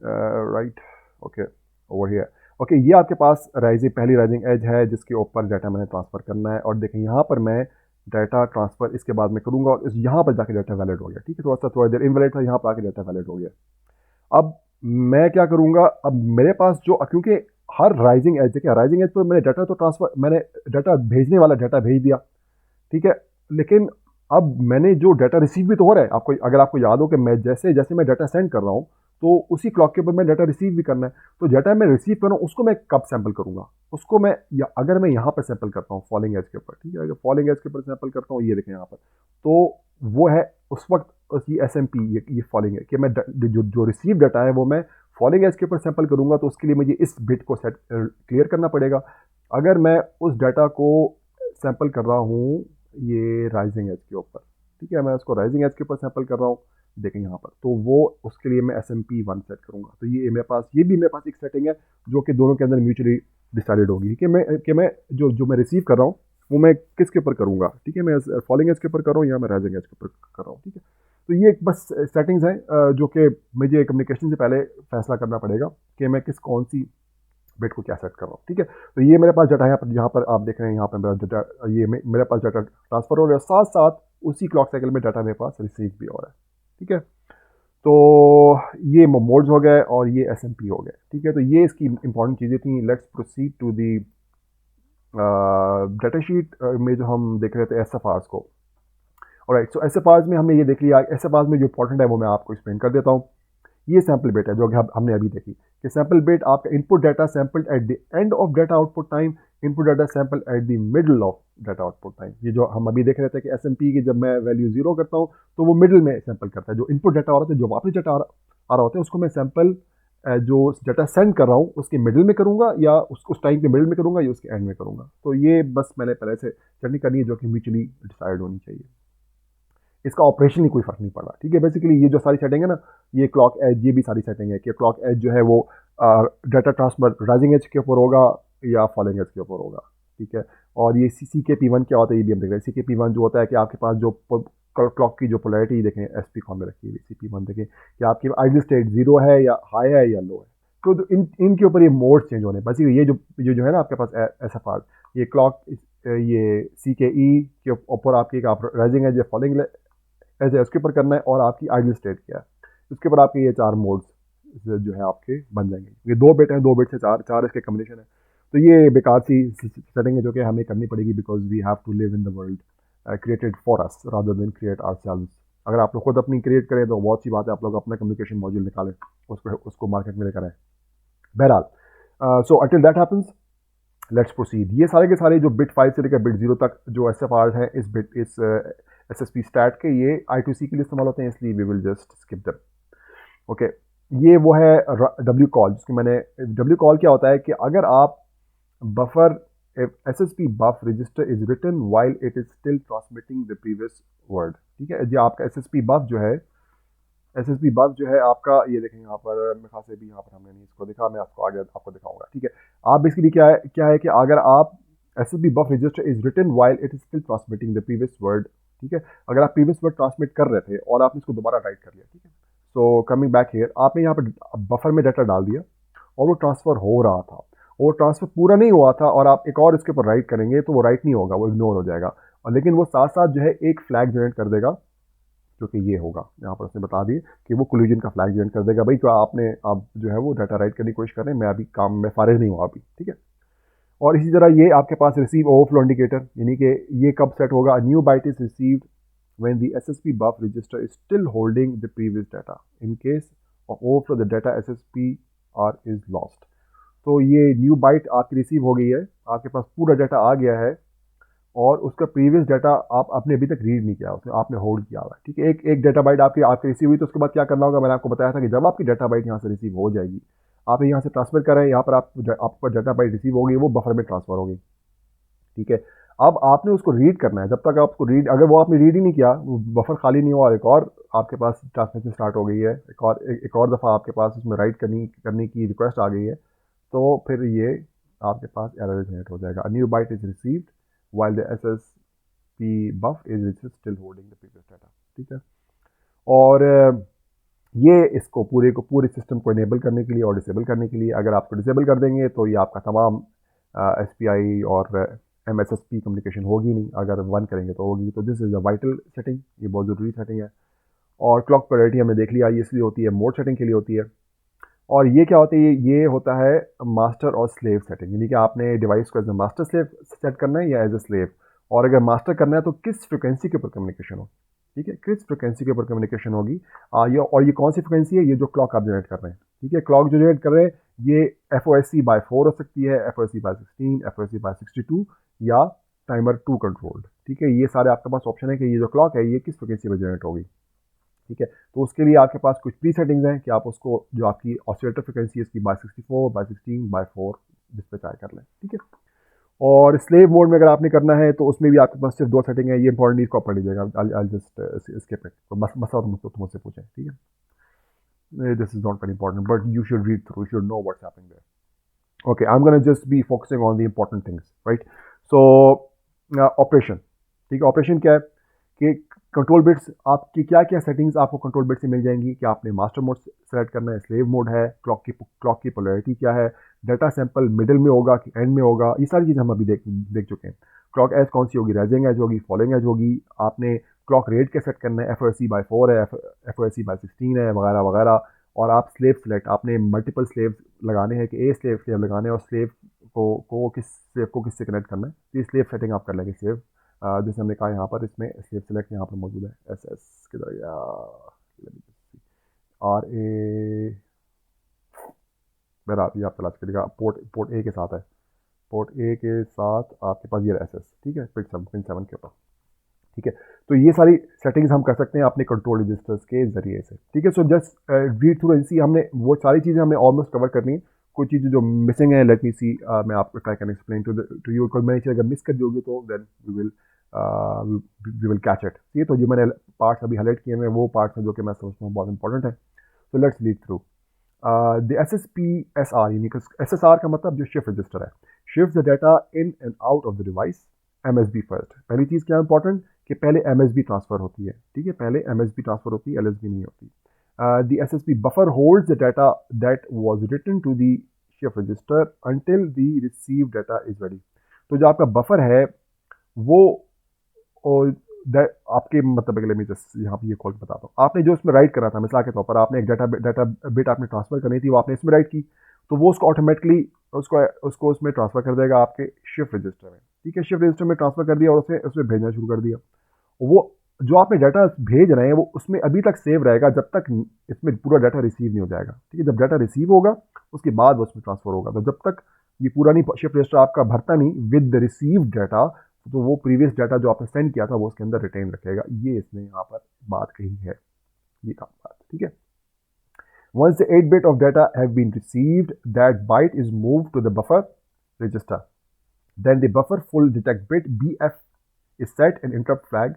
right, okay, over here, okay. ये आपके पास पहली राइजिंग एज है जिसके ऊपर डाटा मैंने ट्रांसफ़र करना है, और देखें यहाँ पर मैं डाटा ट्रांसफ़र इसके बाद में करूँगा और यहाँ पर जाके डाटा वैलिड हो गया, ठीक है। थोड़ा देर इनवैलिड था, यहाँ पर आके डाटा वैलिड हो गया। अब मैं क्या करूँगा? अब मेरे पास जो, क्योंकि हर राइजिंग एज, देखिए राइजिंग एज पर मैंने डाटा तो ट्रांसफ़र, मैंने डाटा भेजने वाला डाटा भेज दिया, ठीक है। लेकिन अब मैंने जो डाटा रिसीव भी तो हो रहा है, आपको अगर आपको याद हो कि मैं जैसे जैसे मैं डाटा सेंड कर रहा हूँ तो उसी क्लॉक के ऊपर मैं डाटा रिसीव भी करना है। तो डाटा मैं रिसीव कर रहा हूँ उसको मैं कब सैंपल करूँगा? उसको मैं अगर मैं यहाँ पर सैंपल करता हूँ फॉलिंग एज के ऊपर, ठीक है, अगर फॉलिंग एज के ऊपर सैंपल करता हूँ, ये देखें यहाँ पर, तो वो है उस वक्त ये एस एम पी, ये फॉलिंग है कि मैं जो रिसीव डाटा है वो मैं फॉलिंग एज के ऊपर सैंपल करूँगा, तो उसके लिए मुझे इस बिट को सेट क्लियर करना पड़ेगा। अगर मैं उस डाटा को सैंपल कर रहा हूँ ये राइजिंग एज के ऊपर, ठीक है, मैं उसको राइजिंग एज के ऊपर सैंपल कर रहा हूँ, देखें यहाँ पर, तो वो उसके लिए मैं एस एम पी 1 सेट करूँगा। तो ये मेरे पास, ये भी मेरे पास एक सेटिंग है जो कि दोनों के अंदर म्यूचुअली डिसाइडेड होगी कि मैं जो मैं रिसीव कर रहा हूँ वो मैं किसके ऊपर करूँगा, ठीक है, मैं फॉलिंग एज के ऊपर कर रहा हूँ या मैं राइजिंग एज के ऊपर कर रहा हूँ, ठीक है। तो ये एक बस सेटिंग्स हैं जो कि मुझे कम्युनिकेशन से पहले फैसला करना पड़ेगा कि मैं कौन सी बिट को क्या सेट कर रहा हूँ, ठीक है। तो ये मेरे पास डाटा है, यहाँ पर आप देख रहे हैं, यहाँ पर मेरा डाटा, ये मेरे पास डाटा ट्रांसफर हो रहा है, साथ साथ उसी क्लॉक साइकिल में डाटा मेरे पास रिसीव भी हो रहा है, ठीक है। तो ये मोड्स हो गए और ये एस हो गए, ठीक है। तो ये इसकी इंपॉर्टेंट चीज़ें थी। Let's proceed to the data sheet में जो हम देख रहे थे एस एफ आर्स को। Alright, so S F Rs में हमने ये देख लिया। एस एफ आर्स में जो इंपॉर्टेंट है वो मैं आपको एक्सप्लेन कर देता हूँ। ये सैम्पल बिट है जो कि हमने अभी देखी कि सैम्पल बिट आपका input data sampled at the end of data output time, input data sample eight the middle of data output time. ये जो हम अभी देख रहे थे कि एसएमपी की जब मैं वैल्यू 0 करता हूँ तो वो मिडल में सैंपल करता है, जो इनपुट डाटा आ रहा है, जो वापस डाटा आ रहा होता है, उसको मैं सैंपल जो डाटा सेंड कर रहा हूँ उसके मिडल में करूँगा या उस टाइम के मिडल में करूँगा या उसके एंड में करूँगा। तो ये बस मैंने पहले से चटनी करनी है जो कि म्यूचुअली डिसाइड होनी चाहिए। इसका ऑपरेशन ही कोई फ़र्क नहीं पड़ रहा, ठीक है। बेसिकली ये जो सारी सेटिंग है ना, ये क्लॉक एज, ये भी सारी सेटिंग है कि क्लॉक एज जो है वो डाटा ट्रांसफर राइजिंग एज के ऊपर होगा या फॉलिंग एज के ऊपर होगा, ठीक है। और ये सी के पी वन क्या होता है ये भी हम देख रहे हैं। सी के पी वन जो होता है कि आपके पास जो क्लॉक की जो पोलैरिटी देखें एस पी कॉम में रखी हुई, सी पी वन देखें कि आपकी आइडियल स्टेट जीरो है या हाई है या लो है। तो इनके ऊपर ये मोड चेंज होने, बस ये जो है ना आपके पास एस एफ आर, ये क्लॉक, ये सी के ई के ऊपर आपकी आप राइजिंग एज या फॉलिंग एज है उसके ऊपर करना है, और आपकी आइडियल स्टेट क्या है उसके ऊपर आपके ये 4 मोड्स जो है आपके बन जाएंगे। ये 2 बिट हैं, 2 बिट से 4 इसके कम्बिनेशन है। तो ये बेकार सी सेटिंग है जो कि हमें करनी पड़ेगी, because we have to live in the world created for us rather than create ourselves. अगर आप लोग खुद अपनी क्रिएट करें तो बहुत सी बात है, आप लोग अपना कम्युनिकेशन मॉड्यूल निकालें, उसको मार्केट में लेकर आए। बहरहाल so until that happens let's proceed. ये सारे के सारे जो बिट 5 से लेकर बिट 0 तक जो एस एफ आर हैं इस एस एस पी स्टैट के, ये I2C के लिए इस्तेमाल होते हैं, इसलिए we will just skip that. Okay, ये वो है डब्ल्यू कॉल, जिसकी मैंने डब्ल्यू कॉल क्या होता है कि अगर आप buffer S S P buf register is written while it is still transmitting the previous word, ठीक है। जो आपका एस एस पी बफ जो है, एस एस पी बफ जो है आपका, ये देखें यहाँ पर मेरे ख्याल से भी यहाँ पर हमने नहीं इसको दिखा, मैं आपको आगे आपको दिखाऊंगा, ठीक है। आप बेसिकली क्या है कि अगर आप S S P buf register is written while it is still transmitting the previous word, ठीक है। अगर आप प्रीवियस वर्ड ट्रांसमिट कर रहे थे और आपने इसको दोबारा राइट कर लिया, ठीक है। सो कमिंग बैक हियर, आपने यहाँ पर बफर में डाटा डाल दिया और वो ट्रांसफ़र हो रहा था, और ट्रांसफ़र पूरा नहीं हुआ था, और आप एक और इसके ऊपर राइट करेंगे तो वो राइट नहीं होगा, वो इग्नोर हो जाएगा। और लेकिन वो साथ साथ जो है एक फ्लैग जनरेट कर देगा, जो कि ये होगा यहाँ पर उसने बता दिए कि वो कोलिजन का फ्लैग जनरेट कर देगा। भाई तो आप जो है वो डाटा राइट करने की कोशिश कर रहे हैं, मैं अभी काम में फारिग नहीं हुआ अभी, ठीक है। और इसी तरह ये आपके पास रिसीव ओवरफ्लो इंडिकेटर, यानी कि ये कब सेट होगा, new byte is received when the SSP buff register is still holding the previous data. In case of overflow, the data SSPR is lost. तो ये न्यू बाइट आपकी रिसीव हो गई है, आपके पास पूरा डाटा आ गया है, और उसका प्रीवियस डाटा आपने अभी तक रीड नहीं किया, उसने आपने होल्ड किया हुआ है, ठीक है। एक डाटा बाइट आपकी रिसीव हुई, तो उसके बाद क्या करना होगा, मैंने आपको बताया था कि जब आपकी डाटा बाइट यहाँ से रिसीव हो जाएगी, आप यहाँ से ट्रांसफर कर रहे हैं, यहाँ पर आपका डाटा बाइट रिसीव हो गई, वो बफर में ट्रांसफर हो गई, ठीक है। अब आपने उसको रीड करना है, जब तक आप उसको रीड, अगर वो आपने रीड ही नहीं किया, वो बफर खाली नहीं हुआ, एक और आपके पास ट्रांसमिशन स्टार्ट हो गई है, एक और दफ़ा आपके पास उसमें राइट करने की रिक्वेस्ट आ गई है, तो फिर ये आपके पास एरर जनरेट हो जाएगा। New byte is received while the S S P buf is still holding the previous data, ठीक है। और ये इसको पूरे सिस्टम को इनेबल करने के लिए और डिसेबल करने के लिए, अगर आपको डिसेबल कर देंगे तो ये आपका तमाम एस पी आई और MSSP कम्युनिकेशन होगी नहीं, अगर 1 करेंगे तो होगी। तो this is a vital setting, ये बहुत ज़रूरी सेटिंग है। और क्लॉक प्रायोरिटी हमने देख लिया, ये इसलिए होती है, मोड सेटिंग के लिए होती है। और ये क्या होता है, ये होता है मास्टर और स्लेव सेटिंग, यानी कि आपने डिवाइस को as a master slave set करना है या एज ए स्लेव, और अगर मास्टर करना है तो किस फ्रिक्वेंसी के ऊपर कम्युनिकेशन हो, ठीक है, किस फ्रिक्वेंसी के ऊपर कम्युनिकेशन होगी। और ये कौन सी फ्रिक्वेंसी है, ये जो क्लॉक आप जनरेट कर रहे हैं, ठीक है। क्लॉक जो जनरेट कर रहे हैं ये FOSC/4 हो सकती है, FOSC/16, FOSC/62 या टाइमर 2 कंट्रोल्ड, ठीक है। ये सारे आपके पास ऑप्शन है कि ये जो क्लॉक है ये किस फ्रिक्वेंसी पर जनरेट होगी, ठीक है। तो उसके लिए आपके पास कुछ प्री सेटिंग्स हैं कि आप उसको जो आपकी ऑसिलेटर फ्रिक्वेंसी है इसकी बाय 16, बाय 4 जिस पे चाहे कर लें, ठीक है। और स्लेव मोड में अगर आपने करना है तो उसमें भी आपके पास सिर्फ 2 सेटिंग है, ये इंपॉर्टेंट, इसको पढ़ लीजिएगा, आई जस्ट स्किप इट, तो मसला तो मुझसे पूछें, ठीक है। This is not very important but you should read through, you should know what's happening there. Okay, I'm going to just be focusing on the important things, right? So, operation, ठीक है। Operation क्या है कि control bits आपकी क्या क्या settings आपको control bit से मिल जाएंगी कि आपने मास्टर मोड सेलेक्ट करना है, स्लेव मोड है, क्लॉक की पोलैरिटी क्या है, डाटा सैंपल मिडिल में होगा कि एंड में होगा, ये सारी चीज़ें हम अभी देख चुके हैं। क्लॉक एज कौन सी होगी, राइजिंग एज होगी, फॉलोइंग एज होगी, आपने क्लॉक रेट क्या सेट करना है, FOSC/4 है, FOSC/16 है, वगैरह वगैरह। और आप स्लेव सेलेक्ट, आपने मल्टीपल स्लेव लगाने हैं कि स्लेव लगाने हैं, और स्लेव को किससे कनेक्ट करना है, तो ये स्लेव सेटिंग आप कर लेंगे। स्लेव जैसे हमने कहा यहाँ पर, इसमें स्लेव सेलेक्ट यहाँ पर मौजूद है, SS किधर गया, RA, बहरहाल ये आप तलाश करिएगा, पोर्ट A के साथ है, पोर्ट A के साथ आपके पास ये SS, ठीक है, पिन 7 के ऊपर, ठीक है। तो ये सारी सेटिंग्स हम कर सकते हैं अपने कंट्रोल रजिस्टर्स के जरिए से, ठीक है। So just read through and see, हमने वो सारी चीज़ें हमने ऑलमोस्ट कवर करनी है। कुछ चीज़ें जो मिसिंग है, लेट मी सी, मैं आपको try can explain to you, कोई मैंने चीज़ अगर मिस कर दोगे तो then we will we will catch it. ये तो जो मैंने पार्ट्स अभी हाईलाइट किए हैं वो पार्ट्स हैं जो कि मैं समझता हूँ बहुत इंपॉर्टेंट है। तो let's read through the SSPSR, यानी कि SSR का मतलब जो शिफ्ट रजिस्टर है, shift the data in and out of the device. MSB first, पहली चीज़ क्या इंपॉर्टेंट कि पहले MSB ट्रांसफर होती है, ठीक है, पहले MSB ट्रांसफर होती है, LSB नहीं होती। The SSP buffer holds the data that was written to the shift register until the receive data is ready. तो जो आपका बफर है वो और आपके मतलब के लिए मैं जस्ट यहाँ पे ये कॉल बताता हूँ, आपने जो इसमें राइट करा था मिसाल के तौर पर, आपने एक डाटा डाटा बिट आपने ट्रांसफर करनी थी, वो आपने इसमें राइट की, तो वो उसको ऑटोमेटिकली उसको उसको उसमें ट्रांसफर कर देगा आपके शिफ्ट रजिस्टर में, ठीक है, शिफ्ट रजिस्टर में ट्रांसफर कर दिया और उसे उसमें भेजना शुरू कर दिया। वो जो आपने डाटा भेज रहे हैं वो उसमें अभी तक सेव रहेगा जब तक इसमें पूरा डाटा रिसीव नहीं हो जाएगा, ठीक है, जब डाटा रिसीव होगा उसके बाद वो उसमें ट्रांसफर होगा। तो जब तक ये पूरा नहीं शिफ्ट रजिस्टर आपका भरता नहीं विद द रिसीव डाटा, तो वो प्रीवियस डाटा जो आपने सेंड किया था वो उसके अंदर रिटेन रखेगा। ये इसने यहाँ पर बात कही है, ये काम बात, ठीक है। Once the 8 bit of data have been received, that byte is moved to the buffer register. Then the buffer full detect bit BF is set and interrupt flag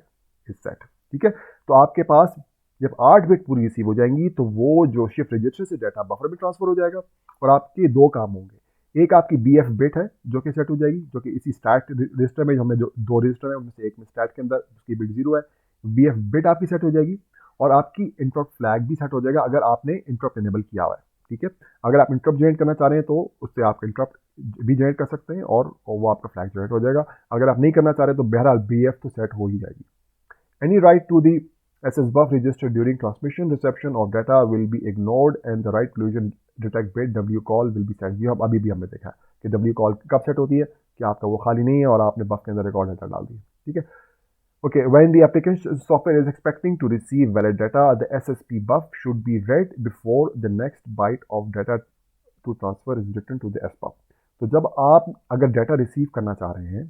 is set, ठीक है। तो आपके पास जब 8 बिट पूरी receive हो जाएंगी तो वो जो शिफ्ट रजिस्टर से डाटा बफर में ट्रांसफर हो जाएगा और आपके दो काम होंगे। एक आपकी BF बिट है जो कि सेट हो जाएगी, जो कि इसी स्टैट रजिस्टर में, हमने जो दो रजिस्टर है उनमें से एक में स्टैट के अंदर उसकी बिट 0 है, BF बिट आपकी सेट हो जाएगी और आपकी इंटरप्ट फ्लैग भी सेट हो जाएगा अगर आपने इंटरप्ट इनेबल किया हुआ है, ठीक है। अगर आप इंटरप्ट जनरेट करना चाह रहे हैं तो उससे आप इंटरप्ट भी जनरेट कर सकते हैं और वो आपका फ्लैग जनरेट हो जाएगा। अगर आप नहीं करना चाह रहे तो बहरहाल BF तो सेट हो ही जाएगी। Any write to the SSBUF register during transmission reception of data will be ignored and the write collision detect bit W call will be set। ये अब अभी भी हमने देखा है कि W call कब सेट होती है कि आपका वो खाली नहीं है और आपने बफ के अंदर रिकॉर्ड डाटा डाल दिया, ठीक है। Okay, when the application software is expecting to receive valid data, the SSP buff should be read before the next byte of data to transfer is written to the SBUF। तो जब आप अगर data receive करना चाह रहे हैं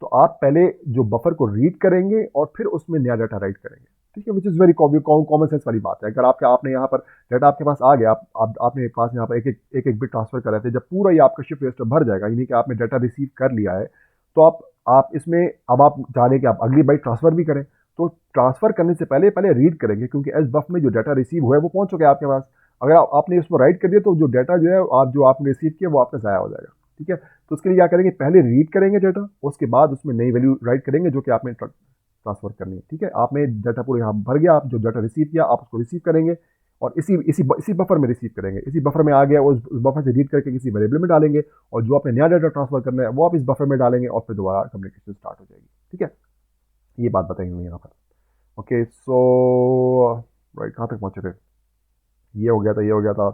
तो आप पहले जो बफर को रीड करेंगे और फिर उसमें नया डाटा राइट करेंगे, ठीक है, which is very common sense वाली बात है। अगर आपने यहाँ पर डाटा आपके पास आ गया, आपने पास यहाँ पर एक बिट ट्रांसफर कर रहे थे, जब पूरा ये आपका शिफ्ट रजिस्टर भर जाएगा, यानी कि आपने डाटा रिसीव कर लिया है, तो आप इसमें अब आप चाह रहे हैं कि आप अगली बाइट ट्रांसफर भी करें, तो ट्रांसफर करने से पहले रीड करेंगे क्योंकि एस बफ में जो डाटा रिसीव हुआ है वो पहुंच चुका है आपके पास। अगर आपने इसको राइट कर दिया तो जो डाटा जो है जो आपने रिसीव किया वो आपका ज़ाया हो जाएगा, ठीक है। तो उसके लिए क्या करेंगे, पहले रीड करेंगे डाटा, उसके बाद उसमें नई वैल्यू राइट करेंगे जो कि आपने ट्रांसफर करनी है, ठीक है। आपने डाटा पूरा यहाँ भर गया, आप जो डाटा रिसीव किया आप उसको रिसीव करेंगे और इसी बफर में रिसीव करेंगे, इसी बफर में आ गया उस बफर से रीड करके किसी वेरिएबल में डालेंगे और जो आपने नया डाटा ट्रांसफर करना है वो आप इस बफर में डालेंगे और फिर दोबारा कम्युनिकेशन स्टार्ट हो जाएगी, ठीक है। ये बात बताएंगे यहाँ पर। ओके, सो राइट, कहाँ तक पहुँचे थे, ये हो गया था।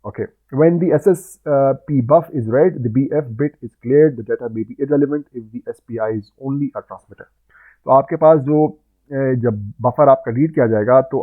Okay, when the SSP buff is read, the BF bit is cleared, the data may be irrelevant if the SPI is only a transmitter। तो आपके पास जो जब बफर आपका रीड किया जाएगा तो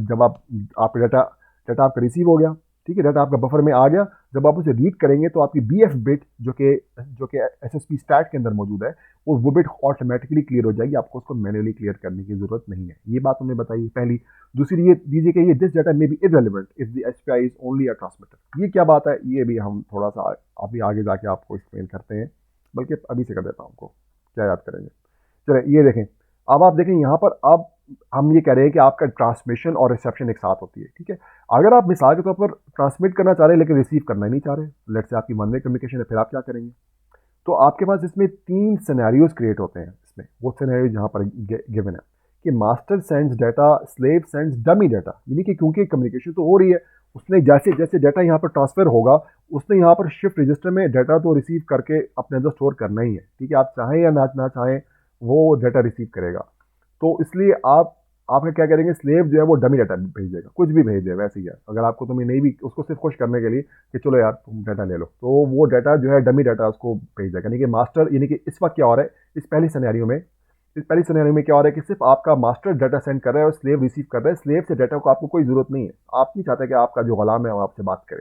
जब आप डाटा आपका रिसीव हो गया, ठीक है, डाटा आपका बफर में आ गया, जब आप उसे रीड करेंगे तो आपकी BF बिट जो कि SSP स्टैट के अंदर मौजूद है वो बिट ऑटोमेटिकली क्लियर हो जाएगी, आपको उसको मैन्युअली क्लियर करने की जरूरत नहीं है। ये बात हमने बताई पहली। दूसरी ये दीजिए कि ये दिस डाटा में be irrelevant if the SPI is only a transmitter. ये क्या बात है, ये भी हम थोड़ा सा अभी आगे जाके आपको एक्सप्लेन करते हैं, बल्कि अभी से कर देता हूँ आपको, क्या याद करेंगे। चलिए ये देखें, अब आप देखें यहाँ पर, अब हम ये कह रहे हैं कि आपका ट्रांसमिशन और रिसेप्शन एक साथ होती है, ठीक है। अगर आप मिसाल के तौर पर ट्रांसमिट करना चाह रहे हैं लेकिन रिसीव करना ही नहीं चाह रहे, लेट्स से आपकी वन वे कम्युनिकेशन है, फिर आप क्या करेंगे, तो आपके पास इसमें 3 सिनेरियोज क्रिएट होते हैं। इसमें वो सिनेरियो जहाँ पर गिवन है कि master sends data, slave sends dummy data, यानी कि क्योंकि कम्युनिकेशन तो हो रही है, उसने जैसे जैसे डाटा यहाँ पर ट्रांसफर होगा उसने यहाँ पर शिफ्ट रजिस्टर में डाटा तो रिसीव करके अपने अंदर स्टोर करना ही है, ठीक है, आप चाहें या ना चाहें वो डाटा रिसीव करेगा। तो इसलिए आपका क्या करेंगे, स्लेव जो है वो डमी डाटा भेज देगा, कुछ भी भेज देगा, वैसे ही है। अगर आपको तुम्हें नहीं भी, उसको सिर्फ खुश करने के लिए कि चलो यार तुम डाटा ले लो, तो वो डाटा जो है डमी डाटा उसको भेज देगा। यानी कि मास्टर, यानी कि इस वक्त क्या हो रहा है, इस पहली सिनेरियो में क्या हो रहा है कि सिर्फ आपका मास्टर डाटा सेंड कर रहा है और स्लेव रिसीव कर रहा है। स्लेव से डाटा को आपको कोई ज़रूरत नहीं है, आप नहीं चाहते कि आपका जो गुलाम है वो आपसे बात करे,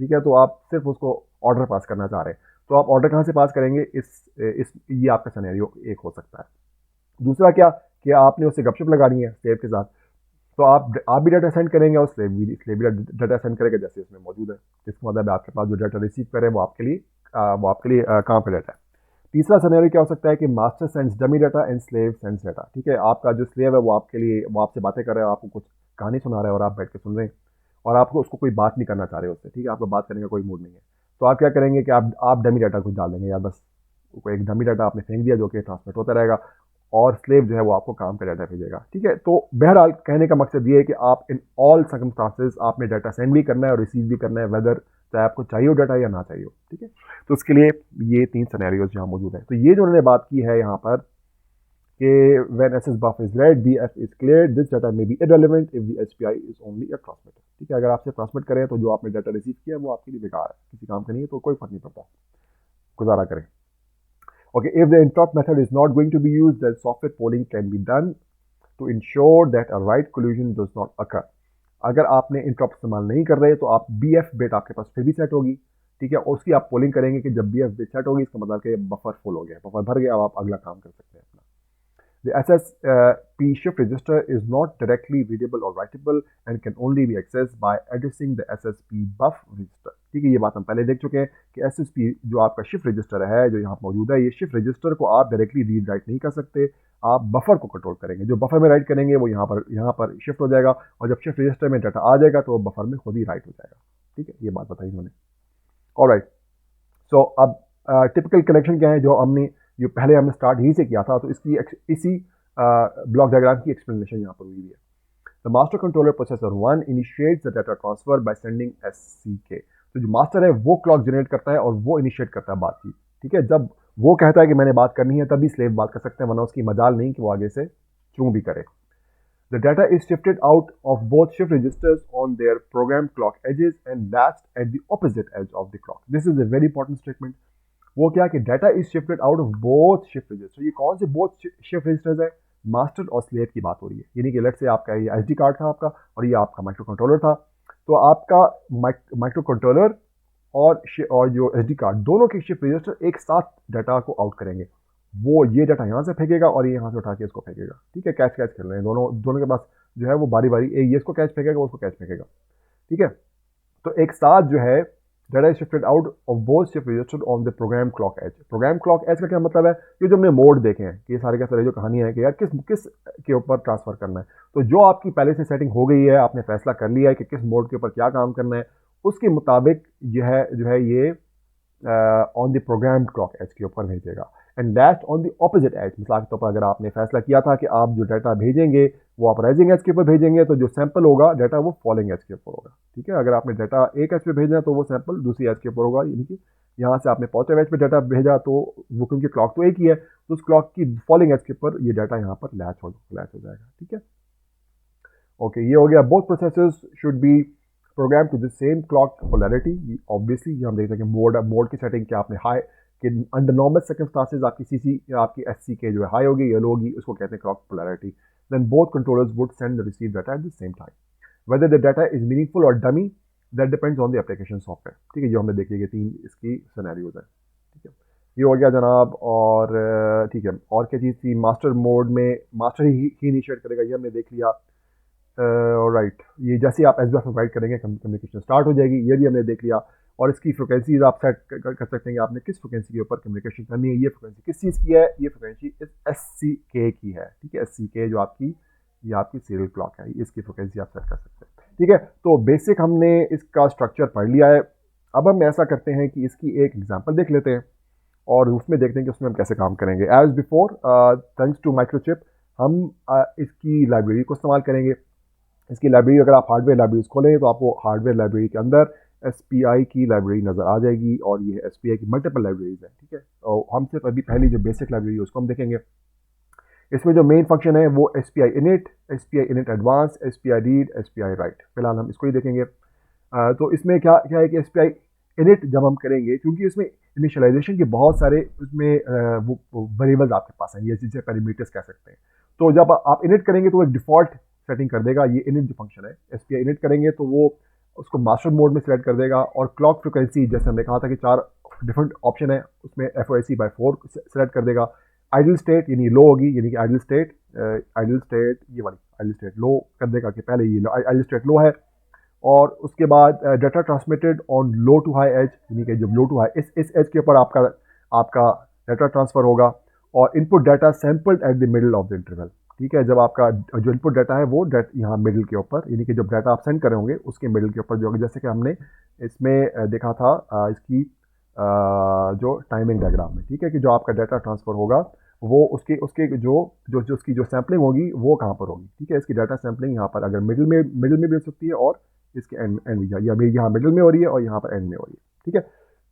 ठीक है, तो आप सिर्फ उसको ऑर्डर पास करना चाह रहे हैं। तो आप ऑर्डर कहाँ से पास करेंगे, ये आपका सिनेरियो एक हो सकता है। दूसरा क्या कि आपने उससे गपशप लगानी है स्लेव के साथ, तो आप भी डाटा सेंड करेंगे और स्लेव भी डाटा सेंड करेगा जैसे इसमें मौजूद है, जिसका मतलब आपके पास जो डाटा रिसीव करे वो आपके लिए कहाँ पे डाटा है। तीसरा सिनेरियो क्या हो सकता है कि master sends dummy data and slave sends data. ठीक है, आपका जो स्लेव है वो आपके लिए वो आपसे बातें कर रहा है, आपको कुछ कहानी सुना रहा है और आप बैठ के सुन रहे हैं और आपको उसको कोई बात नहीं करना चाह रहे उससे। ठीक है, आपको बात करने का कोई मूड नहीं है, तो आप क्या करेंगे कि आप डमी डाटा कुछ डाल देंगे, या बस कोई एक डमी डाटा आपने फेंक दिया जो कि ट्रांसमिट होता रहेगा और स्लेव जो है वो आपको काम का डाटा भेजेगा। ठीक है, तो बहरहाल कहने का मकसद ये है कि आप इन ऑल सर्कमस्टांसेस आपने डाटा सेंड भी करना है और रिसीव भी करना है, वेदर चाहे आपको चाहिए हो डाटा या ना चाहिए हो। ठीक है, तो उसके लिए ये 3 सिनेरियोज यहाँ मौजूद है। तो ये जो उन्होंने बात की है यहाँ पर कि when SS buff is read, BF is cleared, this data may be irrelevant if the SPI is only a transmitter। ठीक है, अगर आपसे ट्रांसमिट करें तो जो आपने डाटा रिसीव किया है वो आपके लिए बेकार है, किसी काम का नहीं है, तो कोई फर्क नहीं पड़ता, गुजारा करें। Okay, if the interrupt method is not going to be used, then software polling can be done to ensure that a write collision does not occur। अगर आपने इंटरप्ट इस्तेमाल नहीं कर रहे तो आप BF बिट आपके पास फिर भी सेट होगी। ठीक है, और उसकी आप पोलिंग करेंगे कि जब BF बिट सेट होगी इसका मतलब कि बफर फुल हो गया, बफर भर गया, अब आप अगला काम कर सकते हैं अपना। The SSP shift register is not directly readable or writable and can only be accessed by addressing the SSP buff register। ठीक है, ये बात हम पहले देख चुके हैं कि SSP जो आपका शिफ्ट रजिस्टर है जो यहाँ मौजूद है, ये शिफ्ट रजिस्टर को आप डायरेक्टली रीड राइट नहीं कर सकते, आप बफर को कंट्रोल करेंगे। जो बफर में राइट करेंगे वो यहाँ पर शिफ्ट हो जाएगा और जब शिफ्ट रजिस्टर में डाटा आ जाएगा तो वो बफर में खुद ही राइट हो जाएगा। ठीक है, ये बात बताई इन्होंने। ऑलराइट, सो अब टिपिकल कनेक्शन क्या है जो जो पहले हमने स्टार्ट यहीं से किया था, तो इसी ब्लॉक डायग्राम की एक्सप्लेनेशन यहाँ पर हुई है। The master controller processor 1 initiates the data transfer by sending SCK। तो जो मास्टर है वो क्लॉक जनरेट करता है और वो इनिशिएट करता है बातचीत। ठीक है, जब वो कहता है कि मैंने बात करनी है तभी स्लेव बात कर सकते हैं, वरना उसकी मजाल नहीं कि वो आगे से चूं भी करे। The data is shifted out of both shift registers on their program clock edges and latched at the opposite edge of the clock। This is a very important statement। वो क्या कि data is shifted out of both shift register. ये कौन से both shift registers है? Master और slave की बात हो रही है, यानी कि लेट से आपका ये SD कार्ड था आपका और ये आपका माइक्रो कंट्रोलर था, तो आपका माइक्रो कंट्रोलर और जो SD कार्ड दोनों के शिफ्ट रजिस्टर एक साथ डाटा को आउट करेंगे। वो ये डाटा यहाँ से फेंकेगा और ये यहाँ से उठा के इसको फेंकेगा। ठीक है, कैच खेल रहे हैं दोनों के पास जो है वो बारी बारी ये इसको कैच फेंकेगा, उसको कैच फेंकेगा। ठीक है, तो एक साथ जो है data is shifted out of both shift register on the program clock edge। program clock edge का क्या मतलब है? ये जो हमने मोड देखे हैं कि ये सारे के सारे जो कहानी है कि यार किस के ऊपर ट्रांसफर करना है, तो जो आपकी पहले से सेटिंग हो गई है, आपने फैसला कर लिया है कि किस मोड के ऊपर क्या काम करना है, उसके मुताबिक जो है ये on the program clock edge के ऊपर भेजेगा। And last on the opposite edge, मिसाल के तौर पर अगर आपने फैसला किया था कि आप जो डाटा भेजेंगे वो आप राइजिंग एज के ऊपर भेजेंगे, तो जो सैंपल होगा डाटा वो फॉलिंग एज के ऊपर होगा। ठीक है, अगर आपने डाटा एक एज पे भेजना है तो वो सैंपल दूसरी एज के ऊपर होगा, यानी कि यहाँ से आपने पॉजिटिव एज पे डाटा भेजा तो वो क्योंकि क्लॉक तो एक ही है तो उस क्लॉक की फॉलिंग एज के ऊपर ये डाटा यहाँ पर लैच हो जाएगा। ठीक है, ओके, ये हो गया। Both processors should be program to the same clock polarity. Obviously ये हम देखते हैं कि मोड की सेटिंग क्या आपने हाई कि अंडर नॉर्मल सर्कमस्टांसेस आपकी आपकी SCK जो है हाई होगी, येलो होगी, उसको कहते हैं clock polarity. Then both controllers would send the receive data at the same time. Whether the data is meaningful और dummy that depends on the application software. ठीक है, जो हमने देखी है 3 इसकी सिनेरियोज है। ठीक है, ये हो गया जनाब। और ठीक है, और क्या चीज़ थी? मास्टर मोड में मास्टर ही इनिशिएट करेगा, ये हमने देख लिया। राइट, ये जैसे आप SBF में राइट करेंगे कम्युनिकेशन स्टार्ट हो जाएगी, ये भी हमने देख लिया। और इसकी फ्रिक्वेंसीज आप सेट कर सकते हैं कि आपने किस फ्रिक्वेंसी के ऊपर कम्युनिकेशन करनी है। ये फ्रिक्वेंसी किस चीज़ की है? ये फ्रिक्वेंसी इस SCK की है। ठीक है, SCK जो ये आपकी सीरियल क्लॉक है, इसकी फ्रिक्वेंसी आप सेट कर सकते हैं। ठीक है, तो बेसिक हमने इसका स्ट्रक्चर पढ़ लिया है। अब हम ऐसा करते हैं कि इसकी एक एग्जाम्पल देख लेते हैं और उसमें देखते हैं कि उसमें हम कैसे काम करेंगे। As before, thanks to Microchip हम इसकी लाइब्रेरी को इस्तेमाल करेंगे। इसकी लाइब्रेरी अगर आप हार्डवेयर लाइब्रेरीज खोलें तो आपको हार्डवेयर लाइब्रेरी के अंदर SPI की लाइब्रेरी नज़र आ जाएगी और ये SPI की मल्टीपल लाइब्रेरीज है। ठीक है, और हम सिर्फ अभी पहली जो बेसिक लाइब्रेरी है उसको हम देखेंगे। इसमें जो मेन फंक्शन है वो SPI init, SPI init advance, SPI read, SPI write। फिलहाल हम इसको ही देखेंगे। तो इसमें क्या क्या है कि SPI init जब हम करेंगे, क्योंकि इसमें इनिशियलाइजेशन के बहुत सारे उसमें वो वेरिएबल्स आपके पास हैं, ये जिसे पैरामीटर्स कह सकते हैं। तो जब आप init करेंगे तो वो एक डिफ़ॉल्ट सेटिंग कर देगा। ये init जो फंक्शन है, SPI init करेंगे तो वो उसको मास्टर मोड में सेलेक्ट कर देगा और क्लॉक फ्रिक्वेंसी जैसे हमने कहा था कि 4 डिफरेंट ऑप्शन है, उसमें FOSC/4 सेलेक्ट कर देगा। आइडल स्टेट यानी लो होगी, यानी कि आइडल स्टेट ये वाली आइडल स्टेट लो कर देगा कि पहले ये आइडल स्टेट लो है। और उसके बाद data transmitted on low to high edge, यानी कि जब लो टू हाई इस एज के ऊपर आपका डाटा ट्रांसफ़र होगा, और input data sampled at the middle of the interval. ठीक है, जब आपका जो इनपुट डाटा है वो यहाँ मिडिल के ऊपर, यानी कि जब डाटा आप सेंड कर रहे होंगे उसके मिडिल के ऊपर जो, जैसे कि हमने इसमें देखा था इसकी जो टाइमिंग डायग्राम में। ठीक है, कि जो आपका डाटा ट्रांसफ़र होगा वो उसके उसके जो उसकी जो सैम्पलिंग होगी वो कहाँ पर होगी। ठीक है, इसकी डाटा सैम्पलिंग यहाँ पर अगर मिडिल में भी हो सकती है और इसके एंड में, या यहाँ मिडिल में हो रही है और यहाँ पर एंड में हो रही है। ठीक है,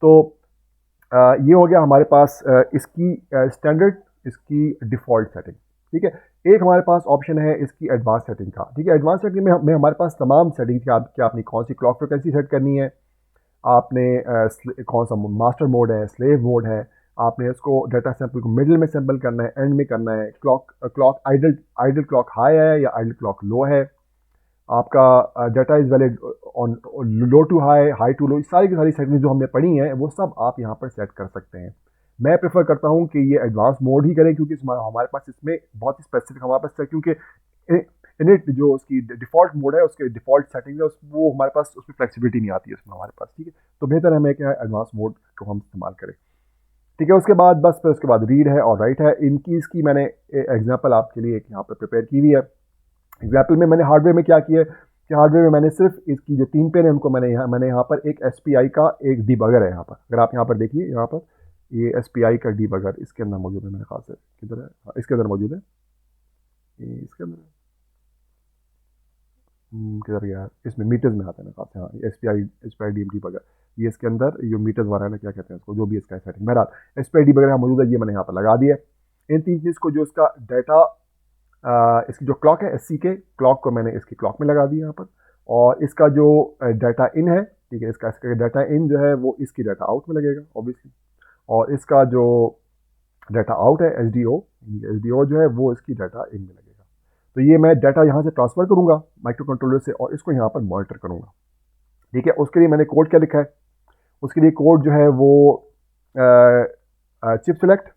तो ये हो गया हमारे पास इसकी स्टैंडर्ड, इसकी डिफ़ॉल्ट सेटिंग। ठीक है, एक हमारे पास ऑप्शन है इसकी एडवांस सेटिंग का। ठीक है, एडवांस सेटिंग में हमारे पास तमाम सेटिंग थी, आप क्या अपनी कौन सी क्लॉक फ्रिक्वेंसी सेट करनी है, आपने कौन सा मास्टर मोड है, स्लेव मोड है, आपने इसको डाटा सैंपल को मिडिल में सैंपल करना है, एंड में करना है, क्लॉक आइडल क्लॉक हाई है या आइडल क्लॉक लो है, आपका data is valid on low to high, high to low, सारी की सारी सेटिंग जो हमने पढ़ी हैं वो सब आप यहाँ पर सेट कर सकते हैं। मैं प्रेफर करता हूँ कि ये एडवांस मोड ही करें, क्योंकि हमारे पास इसमें बहुत ही स्पेसिफिक हमारे पास है, क्योंकि इनिट जो उसकी डिफ़ॉल्ट मोड है, उसके डिफ़ॉल्ट सेटिंग है, वो हमारे पास उसमें फ्लेक्सिबिलिटी नहीं आती है उसमें हमारे पास। ठीक है, तो बेहतर हमें क्या है एडवांस मोड को हम इस्तेमाल करें। ठीक है, उसके बाद बस फिर उसके बाद रीड है और राइट है। इसकी मैंने एग्जाम्पल आपके लिए एक यहाँ पर प्रिपेयर की हुई है। एग्जाम्पल में मैंने हार्डवेयर में क्या किया है कि हार्डवेयर में मैंने सिर्फ इसकी जो 3 पिन है उनको मैंने यहाँ पर एक SPI का एक डीबगर है यहाँ पर। अगर आप यहाँ पर देखिए, यहाँ पर ये SPI का डीबगर इसके अंदर मौजूद है, मेरे ख्याल से किधर है, हाँ, इसके अंदर मौजूद है, ये इसके अंदर किधर गया, इसमें मीटर्स में आता है मेरे ख्याल से, हाँ, SPI डीबगर, ये इसके अंदर ये मीटर्स वाला है ना, क्या कहते हैं उसको, जो भी इसका सेटिंग, बहरहाल SPI डीबगर यहाँ मौजूद है, ये मैंने यहाँ पर लगा दिया। इन 3 चीज़ को जो इसका डाटा इसकी जो क्लॉक है SC के क्लॉक को मैंने इसकी क्लॉक में लगा दिया यहाँ पर, और इसका जो डाटा इन है, ठीक है, इसका डाटा इन जो है वो इसकी डाटा आउट में लगेगा ऑब्वियसली, और इसका जो डाटा आउट है SDO जो है वो इसकी डाटा इन में लगेगा। तो ये मैं डाटा यहाँ से ट्रांसफ़र करूँगा माइक्रो कंट्रोलर से और इसको यहाँ पर मॉनिटर करूँगा। ठीक है, उसके लिए मैंने कोड क्या लिखा है, उसके लिए कोड जो है वो चिप सेलेक्ट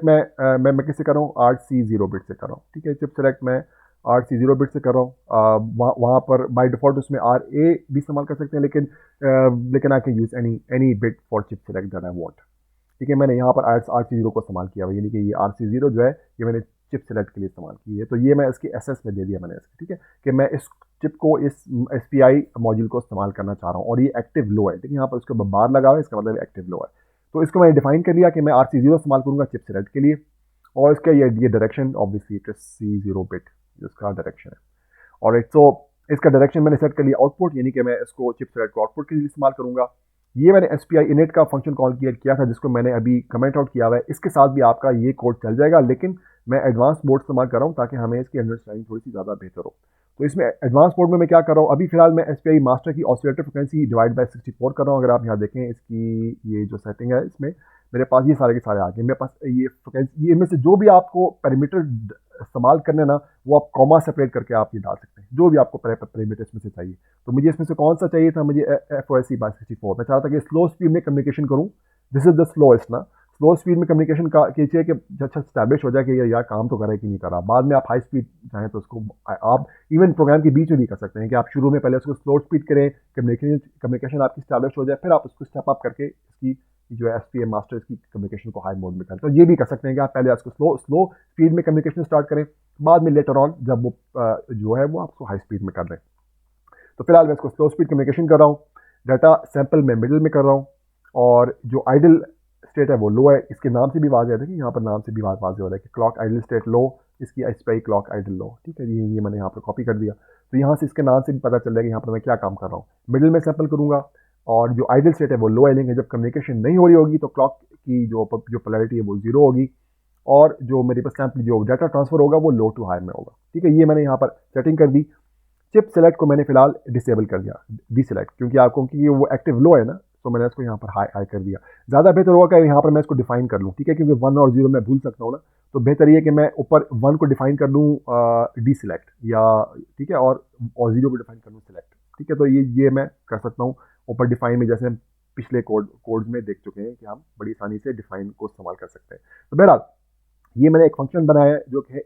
मैं किससे कर रहा हूँ, RC0 बिट से कर रहा हूँ। ठीक है, चिप सेलेक्ट मैं RC0 बिट से कर रहा हूँ। वहाँ पर बाय डिफ़ॉल्ट उसमें RA भी इस्तेमाल कर सकते हैं, लेकिन I can use any bit for chip select that I want. ठीक है, मैंने यहाँ पर RC0 को इस्तेमाल किया हुआ, यानी कि ये RC0 जो है ये मैंने चिप सेलेक्ट के लिए इस्तेमाल की है। तो ये मैं इसकी SS में दे दिया मैंने इसको। ठीक है, कि मैं इस चिप को इस SPI मॉड्यूल को इस्तेमाल करना चाह रहा हूँ, और ये एक्टिव लो है। ठीक है, यहाँ पर उसके बार लगा हुआ है, इसका मतलब एक्टिव लो है। तो इसको मैंने डिफाइन कर लिया कि मैं RC0 इस्तेमाल करूँगा चिप सेलेक्ट के लिए, और इसका ये direction obviously it is C0 bit जिसका डायरेक्शन है। और तो इसका डायरेक्शन मैंने सेट कर लिया आउटपुट, यानी कि मैं इसको चिप सेलेक्ट को आउटपुट के लिए इस्तेमाल करूँगा। ये मैंने SPI इनिट का फंक्शन कॉल किया था, जिसको मैंने अभी कमेंट आउट किया हुआ है। इसके साथ भी आपका ये कोड चल जाएगा, लेकिन मैं एडवांस मोड इस्तेमाल कर रहा हूँ ताकि हमें इसकी अंडरस्टैंडिंग थोड़ी सी ज़्यादा बेहतर हो। तो इसमें एडवांस मोड में मैं क्या कर रहा हूँ, अभी फिलहाल मैं SPI मास्टर की ऑसिलेटर फ्रिक्वेंसी डिवाइड बाय 64 कर रहा हूँ। अगर आप यहाँ देखें इसकी ये जो सेटिंग है, इसमें मेरे पास ये सारे के सारे आ गए। मेरे पास ये फ्रिक्वेंसी, ये इनमें से जो भी आपको पैरामीटर इस्तेमाल करने ना, वो आप कॉमा सेपरेट करके आप ये डाल सकते हैं, जो भी आपको पैरामीटर इसमें से चाहिए। तो मुझे इसमें से कौन सा चाहिए था, मुझे FOSC बाय 64। मैं चाहता था कि स्लो स्पीड में कम्युनिकेशन करूँ, दिस इज द स्लोएस्ट ना। स्लो स्पीड में कम्युनिकेशन का कीजिए कि अच्छा स्टैब्लिश हो जाए कि यार काम तो कर रहा है कि नहीं कर रहा। बाद में आप हाई स्पीड चाहें तो उसको आप इवन प्रोग्राम के बीच में भी कर सकते हैं कि आप शुरू में पहले उसको स्लो स्पीड करें, कम्युनिकेशन आपकी स्टैब्लिश हो जाए, फिर आप उसको स्टेप अप करके इसकी जो है SPI मास्टर इसकी कम्युनिकेशन को हाई मोड में करें। तो ये भी कर सकते हैं कि आप पहले उसको स्लो स्पीड में कम्युनिकेशन स्टार्ट करें, बाद में लेटर ऑन जब वो जो है वो आपको हाई स्पीड में कर रहे हैं। तो फिलहाल मैं इसको स्लो स्पीड कम्युनिकेशन कर रहा हूँ, डाटा सैंपल में मिडिल में कर रहा हूँ, और जो आइडल स्टेट है वो लो है। इसके नाम से भी वाज़ेह है कि यहाँ पर नाम से भी वाज़ेह हो रहा है कि क्लॉक आइडल स्टेट लो, इसकी SPI क्लॉक आइडल लो। ठीक है, ये मैंने यहाँ पर कॉपी कर दिया। तो यहाँ से इसके नाम से भी पता चल जाएगा यहाँ पर मैं क्या काम कर रहा हूँ। मिडिल में सैंपल करूँगा, और जो आइडल स्टेट है वो लो है, लेकिन जब कम्युनिकेशन नहीं हो रही होगी तो क्लॉक की जो पोलैरिटी है वो 0 होगी, और जो मेरे पास सैंपल जो डाटा ट्रांसफर होगा वो लो टू हाई में होगा। ठीक है, ये मैंने यहाँ पर सेटिंग कर दी। चिप सेलेक्ट को मैंने फिलहाल डिसेबल कर दिया, डीसेलेक्ट, क्योंकि वो एक्टिव लो है ना, तो मैंने इसको यहाँ पर हाई कर दिया। ज़्यादा बेहतर होगा कि यहाँ पर मैं इसको डिफाइन कर लूँ। ठीक है, क्योंकि 1 और 0 मैं भूल सकता हूँ ना, तो बेहतर ये कि मैं ऊपर 1 को डिफाइन कर लूँ डीसेलेक्ट, या ठीक है, और 0 को डिफाइन कर लूँ सेलेक्ट। ठीक है, तो ये मैं कर सकता हूँ ऊपर डिफाइन में, जैसे हम पिछले कोड्स में देख चुके हैं कि हम बड़ी आसानी से डिफाइन को इस्तेमाल कर सकते हैं। तो बहरहाल ये मैंने एक फंक्शन बनाया है जो कि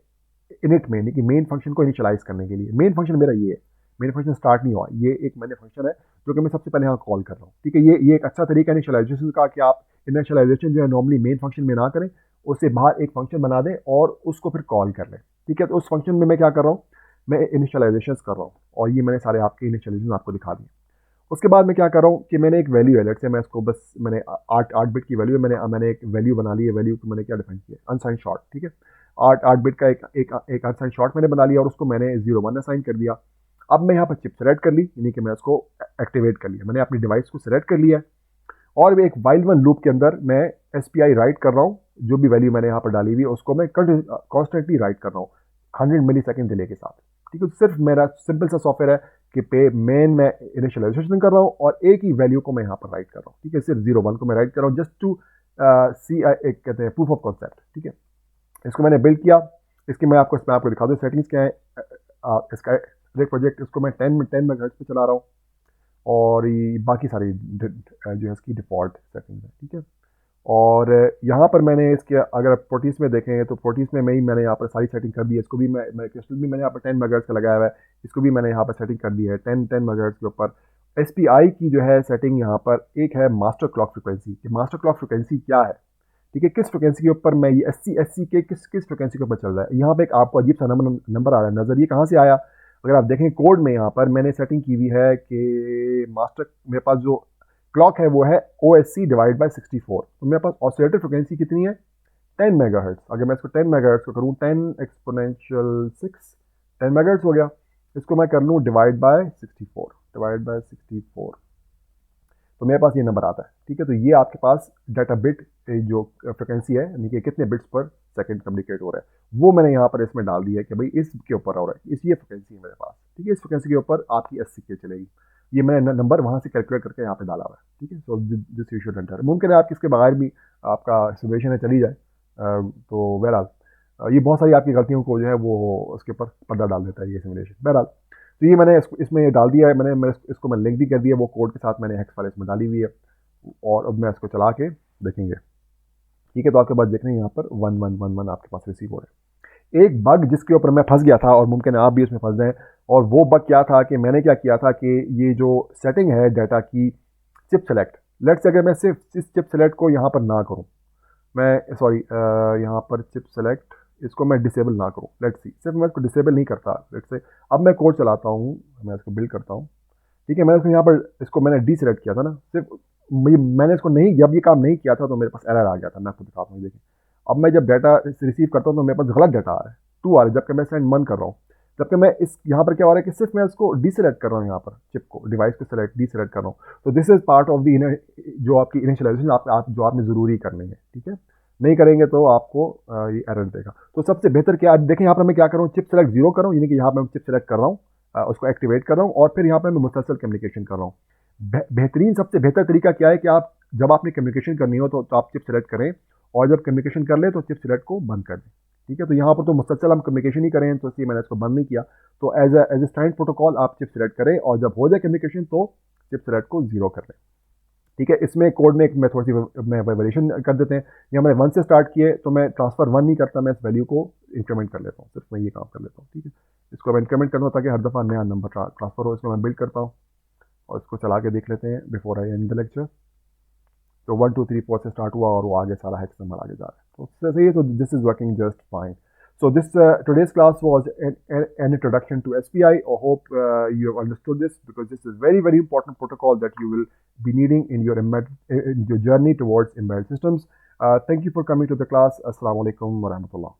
इनिट में, यानी कि मेन फंक्शन को इनिशियलाइज करने के लिए। मेन फंक्शन मेरा ये है, मेन फंक्शन स्टार्ट नहीं हुआ, ये एक मैंने फंक्शन है जो कि मैं सबसे पहले यहाँ कॉल कर रहा हूँ। ठीक है, ये एक अच्छा तरीका है इनिशियलाइजेशन का कि आप इनिशियलाइजेशन जो है नॉर्मली मेन फंक्शन में ना करें, उससे बाहर एक फंक्शन बना दें और उसको फिर कॉल कर लें। ठीक है, तो उस फंक्शन में मैं क्या कर रहा हूँ, मैं इनिशियलाइजेशन कर रहा हूँ और ये मैंने सारे आपके इनिशियलाइजेशन आपको दिखा दिए। उसके बाद मैं क्या कर रहा हूँ कि मैंने एक वैल्यू है, लेट्स से मैं इसको बस मैंने 8 बिट की वैल्यू है, मैंने एक वैल्यू बना ली है। वैल्यू को मैंने क्या डिफाइन किया, अनसाइन शॉर्ट। ठीक है, 8 बिट का एक अनसाइन शॉर्ट मैंने बना लिया और उसको मैंने 0 1 असाइन कर दिया। अब मैं यहाँ पर चिप सेलेक्ट कर ली, यानी कि मैं उसको एक्टिवेट कर लिया, मैंने अपनी डिवाइस को सेलेक्ट कर लिया और एक वाइल वन लूप के अंदर मैं SPI राइट कर रहा हूँ। जो भी वैल्यू मैंने यहाँ पर डाली हुई है उसको मैं कॉन्स्टेंटली राइट कर रहा हूँ 100 मिली सेकेंड डिले के साथ। ठीक है, सिर्फ मेरा सिंपल सा सॉफ्टवेयर है कि पे मेन मैं इनिशियलाइजेशन कर रहा हूँ और एक ही वैल्यू को मैं यहाँ पर राइट कर रहा हूँ। ठीक है, सिर्फ 0 1 को मैं राइट कर रहा हूँ जस्ट टू सी, एक कहते हैं प्रूफ ऑफ कॉन्सेप्ट। ठीक है, इसको मैंने बिल्ड किया। इसकी मैं आपको दिखा दूँ सेटिंग्स क्या है। इसका एक प्रोजेक्ट, इसको मैं 10 मेगाहर्ट्ज पे चला रहा हूँ और ये बाकी सारी जो है इसकी डिफ़ॉल्ट सेटिंग है। ठीक है, और यहाँ पर मैंने इसके अगर आप प्रोटीस में देखें तो प्रोटीस में मैंने यहाँ पर सारी सेटिंग कर दी है। इसको भी मैं क्रिस्टल भी मैंने यहाँ पर 10 मेगाहर्ट्ज का लगाया हुआ है, इसको भी मैंने यहाँ पर सेटिंग कर दी है 10 मेगाहर्ट्ज के ऊपर। SPI की जो है सेटिंग यहाँ पर एक है मास्टर क्लॉक फ्रिक्वेंसी। कि मास्टर क्लॉक फ्रिक्वेंसी क्या है, ठीक है, किस फ्रिक्वेंसी के ऊपर मैं ये 80 के किस फ्रिक्वेंसी के ऊपर चल रहा है। यहाँ पे एक आपको अजीब सा नंबर आ रहा है नज़र, ये कहाँ से आया। अगर आप देखें कोड में यहाँ पर मैंने सेटिंग की हुई है कि मास्टर, मेरे पास जो क्लॉक है वो है OSC डिवाइड बाय 64। तो मेरे पास ऑसिलेटर फ्रिक्वेंसी कितनी है, 10 मेगाहर्ट्ज। अगर मैं इसको 10 मेगाहर्ट्ज को करूँ 10 एक्सपोनेंशियल 6, 10 मेगाहर्ट्ज हो गया। इसको मैं कर लूँ डिवाइड बाय 64, तो मेरे पास ये नंबर आता है। ठीक है, तो ये आपके पास डाटा बिट जो फ्रिक्वेंसी है, यानी कि कितने बिट्स पर सेकंड कम्युनिकेट हो रहा है, वो मैंने यहाँ पर इसमें डाल दिया है कि भाई इसके ऊपर हो रहा है, ये फ्रिक्वेंसी है मेरे पास। ठीक है, इस फ्रिक्वेंसी के ऊपर आपकी 80 के चलेगी। ये मैंने नंबर वहाँ से कैलकुलेट करके यहाँ पे डाला हुआ है। ठीक है, so this you should enter. मुमकिन है आपकी इसके बगैर भी आपका सिमुलेशन है चली जाए। तो बहरहाल ये बहुत सारी आपकी गलतियों को जो है वो उसके ऊपर पर्दा डाल देता है ये सिमुलेशन। बहरहाल तो ये मैंने इसमें डाल दिया है, मैं इसको मैं लिंक भी कर दिया वो कोड के साथ, मैंने हेक्स फाइल इसमें डाली हुई है और अब मैं इसको चला के देखेंगे। ठीक है, तो आपके पास देख रहे हैं यहाँ पर 1111 आपके पास रिसीव हो रहा है। एक बग जिसके ऊपर मैं फंस गया था और मुमकिन है आप भी उसमें फंस जाएं, और वो बग क्या था कि मैंने क्या किया था कि ये जो सेटिंग है डाटा की चिप सेलेक्ट, लेट्स से अगर मैं सिर्फ इस चिप सेलेक्ट को यहाँ पर ना करूँ, मैं सॉरी यहाँ पर चिप सेलेक्ट इसको मैं डिसेबल ना करूँ, लेट्स सी, सिर्फ मैं इसको डिसेबल नहीं करता। लेट्स से अब मैं कोड चलाता हूँ, मैं इसको बिल्ड करता हूँ। ठीक है, मैंने इसको यहाँ पर इसको मैंने डी सेलेक्ट किया था ना, सिर्फ मैंने इसको नहीं, जब ये काम नहीं किया था तो मेरे पास एरर आ गया था। मैं आपको दिखाता हूँ, देखिए अब मैं जब डाटा रिसीव करता हूँ तो मेरे पास गलत डाटा आ रहा है, 2 आ रहा है, जबकि मैं सेंड 1 कर रहा हूँ। जबकि मैं इस यहाँ पर क्या हो रहा है कि सिर्फ मैं इसको डी सेलेक्ट कर रहा हूँ, यहाँ पर चिप को डिवाइस को डी सेलेक्ट कर रहा हूँ। तो this is part of the जो आपकी इनिशियलाइजेशन आप जो आपने ज़रूरी करनी है। ठीक है, नहीं करेंगे तो आपको ये एरर देगा। तो सबसे बेहतर क्या, देखें यहाँ पर मैं क्या कर रहा हूँ, चिप सेलेक्ट 0 कर रहा हूँ, यानी कि यहाँ पर मैं चिप सेलेक्ट कर रहा हूँ, उसको एक्टिवेट कर रहा हूँ और फिर यहाँ पर मैं मुसलसल कम्युनिकेशन कर रहा हूँ। बेहतरीन सबसे बेहतर तरीका क्या है कि आप जब आपने कम्युनिकेशन करनी हो तो आप चिप सेलेक्ट करें और जब कम्युनिकेशन कर लें तो चिप सेलेक्ट को बंद कर दें। ठीक है, तो यहाँ पर तो मुसलसल हम कम्युनिकेशन ही करें, तो इसलिए मैंने इसको बंद नहीं किया। तो एज ए स्टैंडर्ड प्रोटोकॉल आप चिप सेलेक्ट करें और जब हो जाए कम्युनिकेशन तो चिप सेलेक्ट को 0 कर लें। ठीक है, इसमें कोड में एक मैं थोड़ी सी मैं वेरिएशन कर देते हैं। यहाँ मैंने 1 से स्टार्ट किए तो मैं ट्रांसफर 1 नहीं करता, मैं इस वैल्यू को इंक्रीमेंट कर लेता हूँ, सिर्फ मैं ये काम कर लेता हूँ। ठीक है, इसको मैं इंक्रीमेंट करता हूँ ताकि हर दफ़ा नया नंबर ट्रांसफर हो। इसको मैं बिल्ड करता हूँ और इसको चला के देख लेते हैं before I and the lecture. तो 1 2 3 4 से स्टार्ट हुआ और वो आगे सारा हेक्स नंबर आगे जा रहा है, तो उससे सही है। तो this is working just fine. So this today's class was an introduction to SPI. I hope you have understood this, because this is very important protocol that you will be needing in your journey towards embedded systems. Thank you for coming to the class. Assalamu alaikum wa rahmatullah.